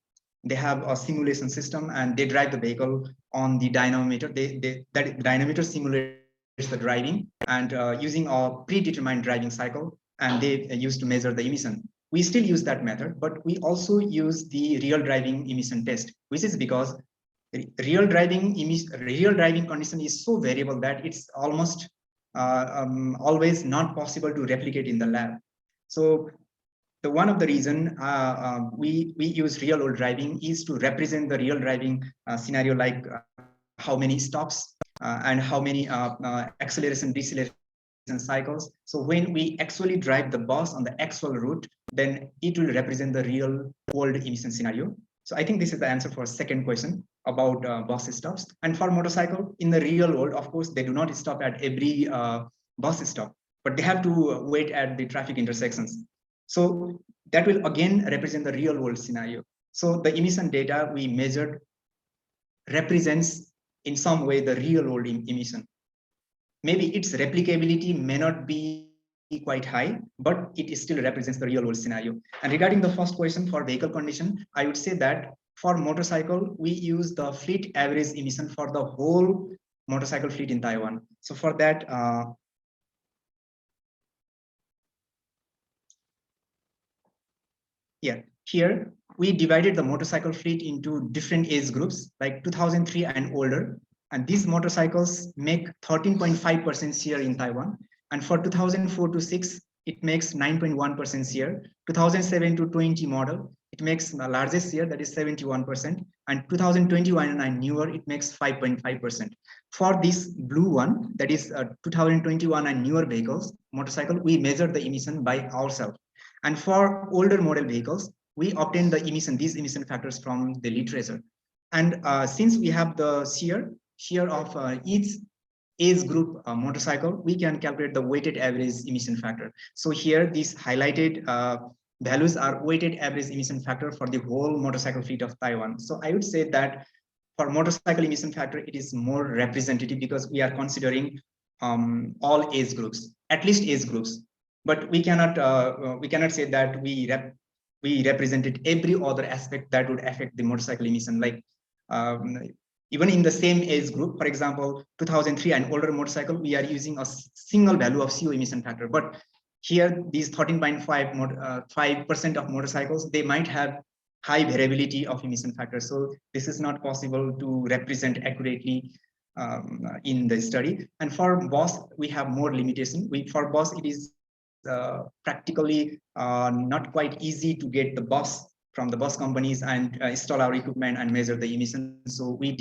They have a simulation system and they drive the vehicle on the dynamometer. That dynamometer simulates the driving and using a predetermined driving cycle, and they used to measure the emission. We still use that method, but we also use the real driving emission test, which is because real driving condition is so variable that it's almost always not possible to replicate in the lab. So the one of the reason we use real world driving is to represent the real driving scenario, like how many stops and how many acceleration deceleration cycles. So when we actually drive the bus on the actual route, then it will represent the real world emission scenario. So I think this is the answer for second question about bus stops. And for motorcycle, in the real world, of course, they do not stop at every bus stop, but they have to wait at the traffic intersections. So that will again represent the real world scenario. So the emission data we measured represents in some way the real world emission. Maybe its replicability may not be quite high, but it still represents the real world scenario. And regarding the first question for vehicle condition, I would say that for motorcycle, we use the fleet average emission for the whole motorcycle fleet in Taiwan. So for that, here we divided the motorcycle fleet into different age groups, like 2003 and older. And these motorcycles make 13.5% share in Taiwan. And for 2004 to 6, it makes 9.1% share. 2007 to 20 model, it makes the largest share, that is 71%. And 2021 and newer, it makes 5.5%. For this blue one, that is 2021 and newer vehicles, motorcycle, we measure the emission by ourselves. And for older model vehicles, we obtain the these emission factors from the literature. And since we have the share of each age group motorcycle, we can calculate the weighted average emission factor. So here, these highlighted values are weighted average emission factor for the whole motorcycle fleet of Taiwan. So I would say that for motorcycle emission factor, it is more representative because we are considering all age groups, at least age groups. But we cannot say that we represented every other aspect that would affect the motorcycle emission. Like even in the same age group, for example, 2003 and older motorcycle, we are using a single value of CO emission factor. But here, these 13.5% of motorcycles, they might have high variability of emission factors. So this is not possible to represent accurately in the study. And for bus, we have more limitation. For bus, it is practically not quite easy to get the bus from the bus companies and install our equipment and measure the emissions. So we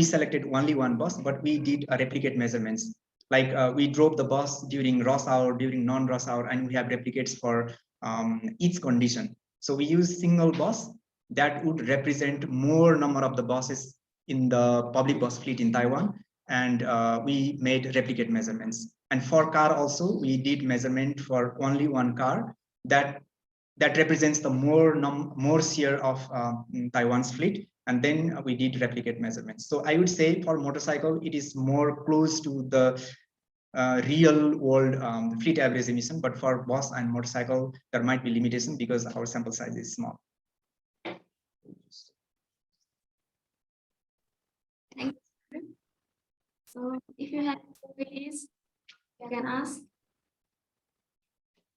selected only one bus, but we did replicate measurements. Like we drove the bus during rush hour, during non-rush hour, and we have replicates for each condition. So we use single bus that would represent more number of the buses in the public bus fleet in Taiwan, and we made replicate measurements. And for car also, we did measurement for only one car that represents the more share of Taiwan's fleet, and then we did replicate measurements. So I would say for motorcycle, it is more close to the real world fleet average emission, but for bus and motorcycle, there might be limitation because our sample size is small. Thank you. So if you have queries, you can ask.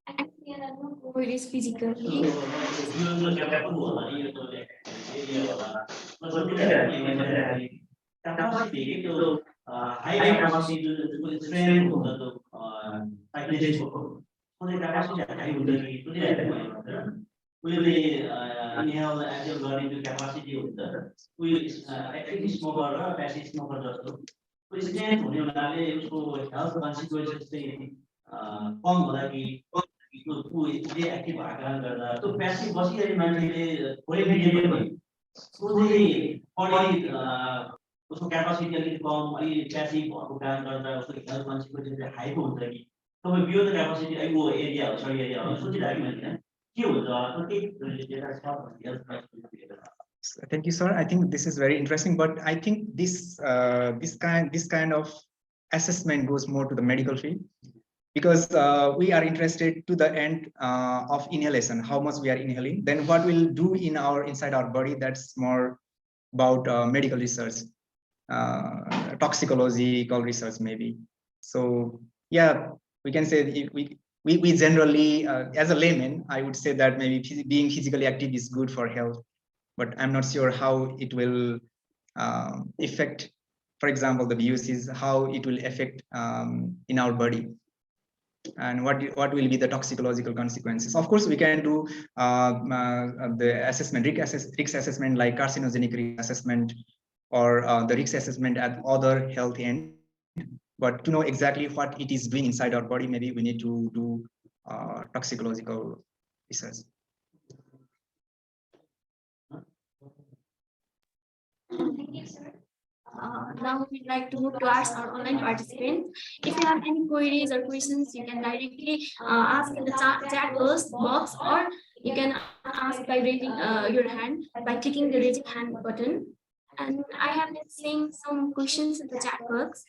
Actually, there are no queries physically. High capacity strength inhale actual learning to capacity active smoker raw passive smoker जस्तो strength हुने हुनाले उसको health consequences चाहिँ कम होला कि उसले active भएको कारणले गर्दा त्यो प्यासिभ बसिरहेको मान्छेले थोरै मिडियम पनि उसको चाहिँ बडी उसको क्यापासिटी अलिक कम अलि प्यासिभ भएको कारणले गर्दा उसको हेल्थ कन्सिक्वेन्सेस चाहिँ हाई पो हुन्छ कि तपाईँ बियो द क्यापासिटी अहिलेको एरिया हो सही एरिया हो सोचिरहेको मान्छे Thank you, sir. I think this is very interesting, but I think this kind of assessment goes more to the medical field, because we are interested to the end of inhalation, how much we are inhaling. Then what we'll do inside our body, that's more about medical research, toxicological research maybe. So yeah, we can say we generally, as a layman, I would say that maybe being physically active is good for health, but I'm not sure how it will effect. For example, the VOCs, how it will affect in our body, and what will be the toxicological consequences. Of course, we can do the assessment, risk assessment, like carcinogenic risk assessment, or the risk assessment at other health end. But to know exactly what it is doing inside our body, maybe we need to do toxicological research. Thank you, sir. Now we'd like to move towards our online participants. If you have any queries or questions, you can directly ask in the chat box, or you can ask by raising your hand by clicking the raising hand button. And I have been seeing some questions in the chat box.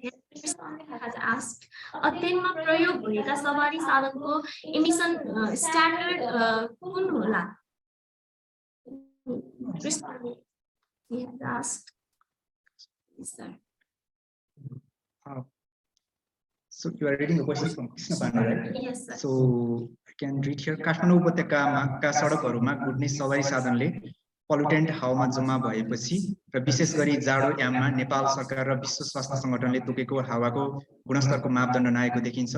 Has asked, अध्ययनमा प्रयोग भएका सवारी साधनको emission standard कुन होला? He has asked. Yes, sir. So you are reading the question from Krishna Pandey, right? Yes, sir. So I can read here. Kathmandu उपत्यकाका सडकहरूमा कुद्ने सवारी साधनले पोल्युटेन्ट हावामा जम्मा भएपछि र विशेष गरी जाडो याममा नेपाल सरकार र विश्व स्वास्थ्य सङ्गठनले तोकेको हावाको गुणस्तरको मापदण्ड नआएको देखिन्छ।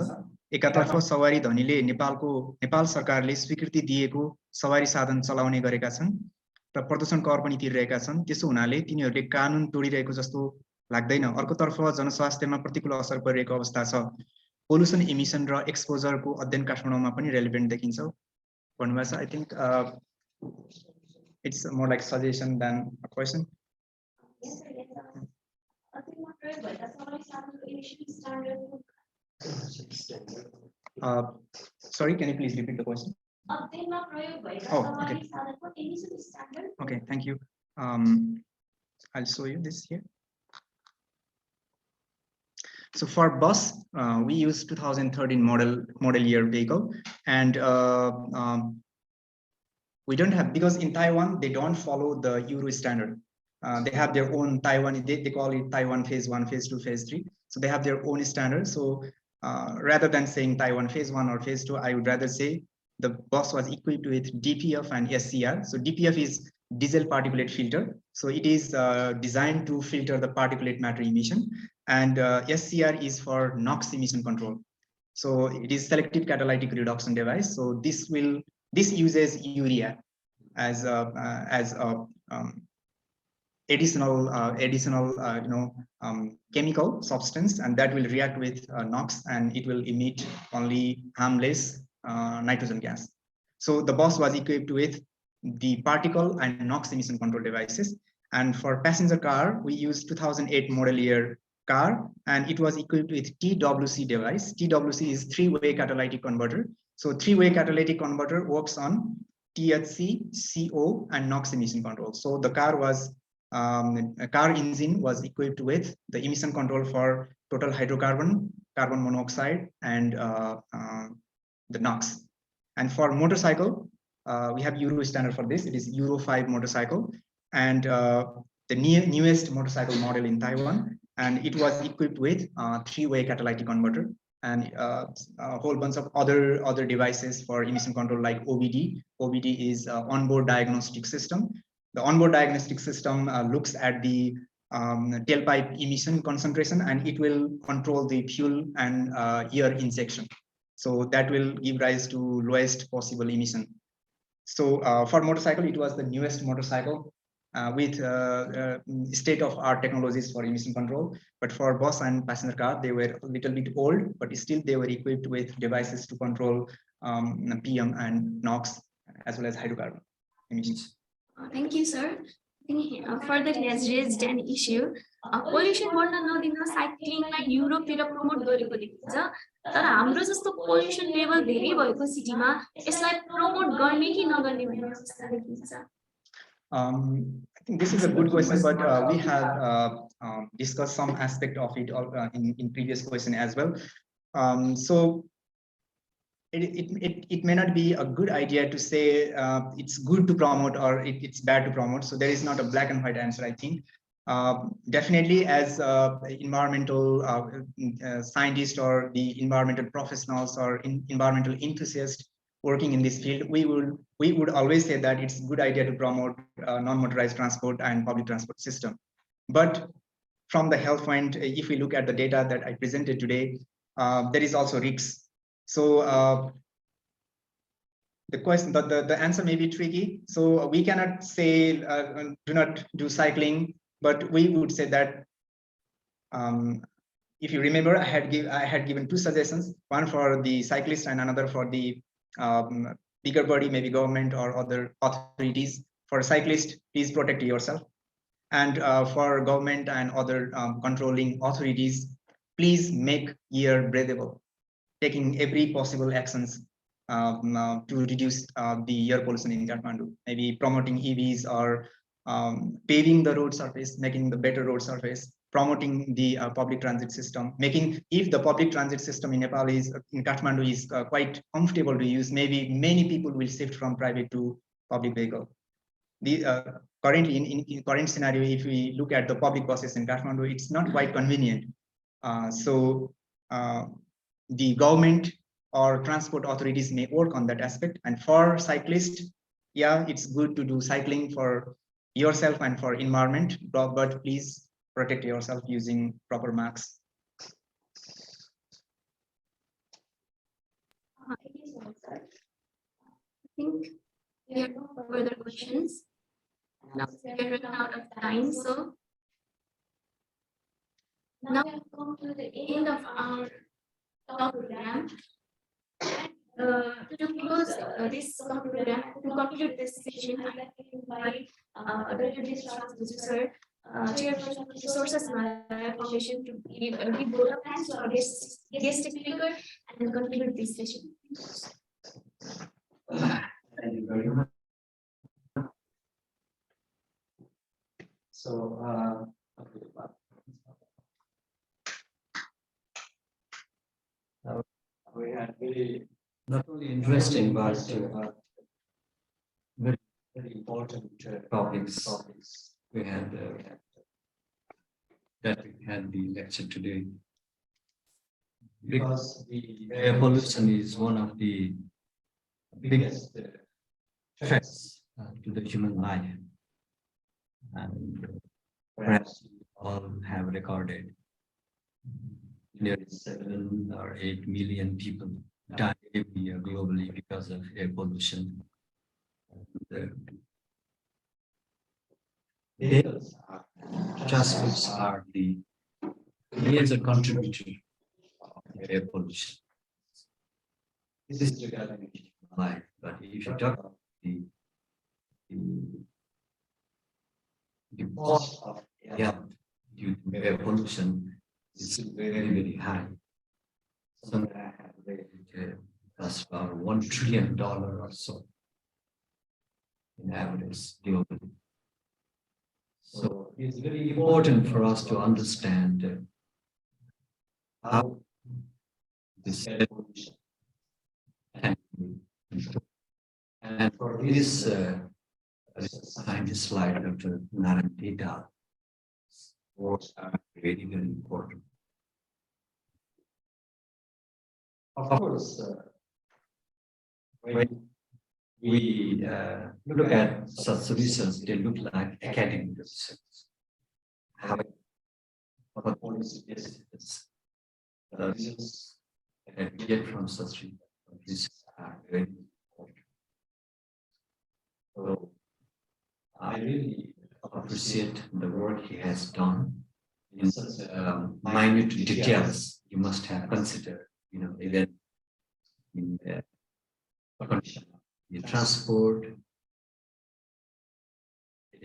एकातर्फ सवारी धनीले नेपाल सरकारले स्वीकृति दिएको सवारी साधन चलाउने गरेका छन् र प्रदूषण कर पनि तिरिरहेका छन्। त्यसो हुनाले तिनीहरूले कानुन तोडिरहेको जस्तो लाग्दैन। अर्कोतर्फ जनस्वास्थ्यमा प्रतिकूल असर परिरहेको अवस्था छ। पोल्युसन इमिसन र एक्सपोजरको अध्ययन काठमाडौँमा पनि रेलिभेन्ट देखिन्छ भन्नुभएको छ। I think it's more like suggestion than a question. Yes, sir. Yes, sir. अध्ययनमा प्रयोग भएका सवारी साधनको emission standard Sorry, can you please repeat the question? अध्ययनमा प्रयोग भएका Oh, सवारी okay. साधनको emission standard. Okay, thank you. I'll show you this here. So for bus, we use 2013 model year vehicle, and we don't have, because in Taiwan they don't follow the Euro standard. They have their own Taiwan. They call it Taiwan phase 1, phase 2, phase 3. So they have their own standard. So rather than saying Taiwan phase 1 or phase 2, I would rather say the bus was equipped with DPF and SCR. So DPF is diesel particulate filter. So it is designed to filter the particulate matter emission, and SCR is for NOx emission control. So it is selective catalytic reduction device. So this uses urea as a additional chemical substance, and that will react with NOx, and it will emit only harmless nitrogen gas. So the bus was equipped with the particle and NOx emission control devices. And for passenger car, we used 2008 model year car, and it was equipped with TWC device. TWC is three-way catalytic converter. So three-way catalytic converter works on THC, CO, and NOx emission control. So the car engine was equipped with the emission control for total hydrocarbon, carbon monoxide, and the NOx. And for motorcycle, we have Euro standard for this. It is Euro 5 motorcycle, and the newest motorcycle model in Taiwan, and it was equipped with three-way catalytic converter and a whole bunch of other devices for emission control, like OBD. OBD is onboard diagnostic system. The onboard diagnostic system looks at the tailpipe emission concentration, and it will control the fuel and air injection. So that will give rise to lowest possible emission. So for motorcycle, it was the newest motorcycle with state-of-art technologies for emission control. But for bus and passenger car, they were a little bit old, but still they were equipped with devices to control PM and NOx, as well as hydrocarbon emissions. Thank you, sir. Further, he has raised an issue. Pollution बढ्न नदिन साइक्लिङलाई युरोपतिर promote गरेको देखिन्छ, तर हाम्रो जस्तो pollution level धेरै भएको सिटीमा यसलाई प्रमोट गर्ने कि नगर्ने भन्ने अवस्था देखिन्छ। I think this is a good question, but we have discussed some aspect of it in previous question as well. So it may not be a good idea to say it's good to promote or it's bad to promote. So there is not a black and white answer, I think. Definitely, as environmental scientists or the environmental professionals or environmental enthusiasts, working in this field, we would always say that it's a good idea to promote non-motorized transport and public transport system. But from the health point, if we look at the data that I presented today, there is also risks. So the question, the answer may be tricky. So we cannot say do not do cycling, but we would say that if you remember, I had given two suggestions, one for the cyclist and another for the bigger body, maybe government or other authorities. For cyclist, please protect yourself. And for government and other controlling authorities, please make air breathable, taking every possible actions to reduce the air pollution in Kathmandu, maybe promoting EVs or paving the road surface, making the better road surface, promoting the public transit system, making, if the public transit system in Nepal is, in Kathmandu is quite comfortable to use, maybe many people will shift from private to public vehicle. The currently in current scenario, if we look at the public buses in Kathmandu, it's not quite convenient. So the government or transport authorities may work on that aspect. And for cyclists, yeah, it's good to do cycling for yourself and for environment, but please protect yourself using proper masks. Thank you so much, sir. I think we have no further questions. Now we are running out of time, so now we have come to the end of our talk program. To close this talk program, to conclude this session, I'd like to invite Dr. Dishraf sir, Chairperson of Resources Himalaya Foundation, to give vote of thanks to our guest speaker and conclude this session. Thank you very much. So, we had really not only interesting but very important topics. We had that we had the lecture today, because the air pollution is one of the biggest threats to the human life, and perhaps we all have recorded nearly 7 or 8 million people die every year globally because of air pollution. Vehicles, transports are the major contributor of air pollution. This is regarding life, but if you talk about the cost of health due to air pollution, is very, very high. Somewhere I have read it costs about $1 trillion or so in average globally. So it's very important for us to understand how this air pollution can be controlled. And for this scientist like Dr. Naren Dita, words are very, very important. Of course, when we look at such research, they look like academic research. However, what policy is the results that we get from such research are very important. So I really appreciate the work he has done in such minute details. You must have considered, even in the condition of the transport,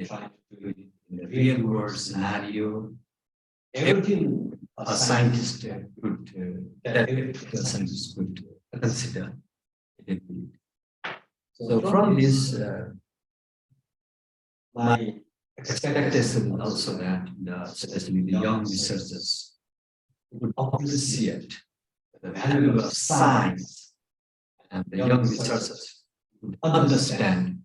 trying to do it in the real world scenario. Everything a scientist could, that every scientist could consider. So from this, my expectation also that especially the young researchers would appreciate the value of science, and the young researchers would understand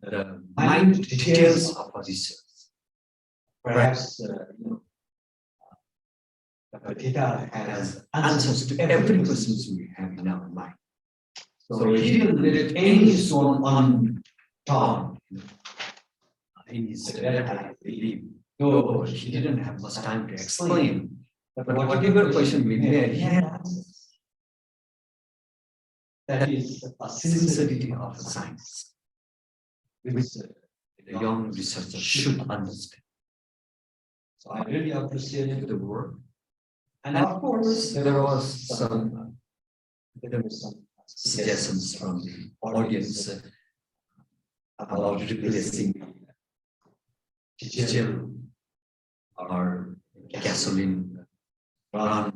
the minute details of our research. Perhaps the data has answers to every question we have in our mind. So he didn't let any stone unturned in his letter, I believe. Though he didn't have much time to explain. But whatever question we made, he had answers. That is a sincerity of science, which the young researcher should understand. So I really appreciate the work. And of course, there was some suggestions from the audience about replacing diesel or gasoline run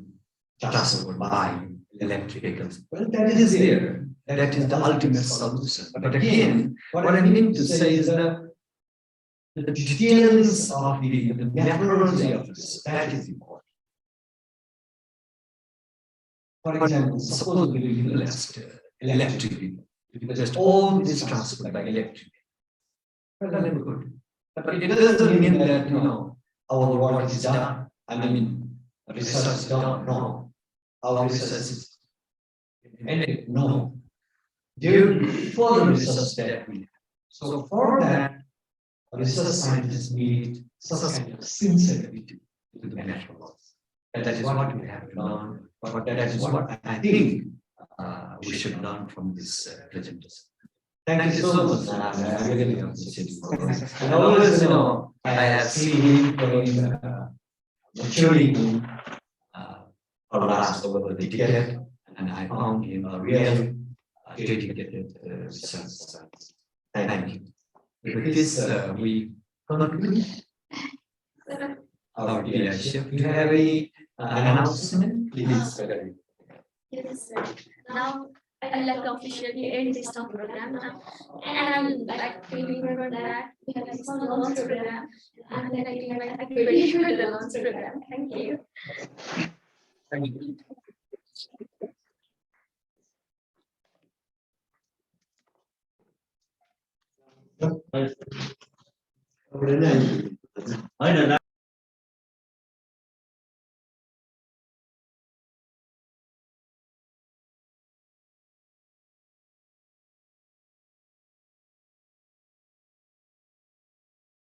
transport by electric vehicles. Well, that is there. That is the ultimate solution. But again, what I mean to say is that the details of the methodology of this, that is important. For example, suppose we replaced electric vehicle. Just all this transport by electric. Well, very good. But it doesn't mean that, our work is done. I mean, research is done. No. Our research is ended. No. There will be further research that we have. So for that, research scientists need such kind of sincerity to the methodology. And that is what we have to learn. But that is what I think we should learn from this presentation. Thank you so much. I really appreciate it. And always, I have seen him going maturing for the last over the decade, and I found him a real dedicated researcher. Thank you. With this, we conclude our PYCF. Do you have any announcement? Please. Yes, sir. Now, I'd like to officially end this talk program. And I'd like to remember that we have this launch program. And then I invite everybody for the launch program. Thank you. Thank you. I don't know.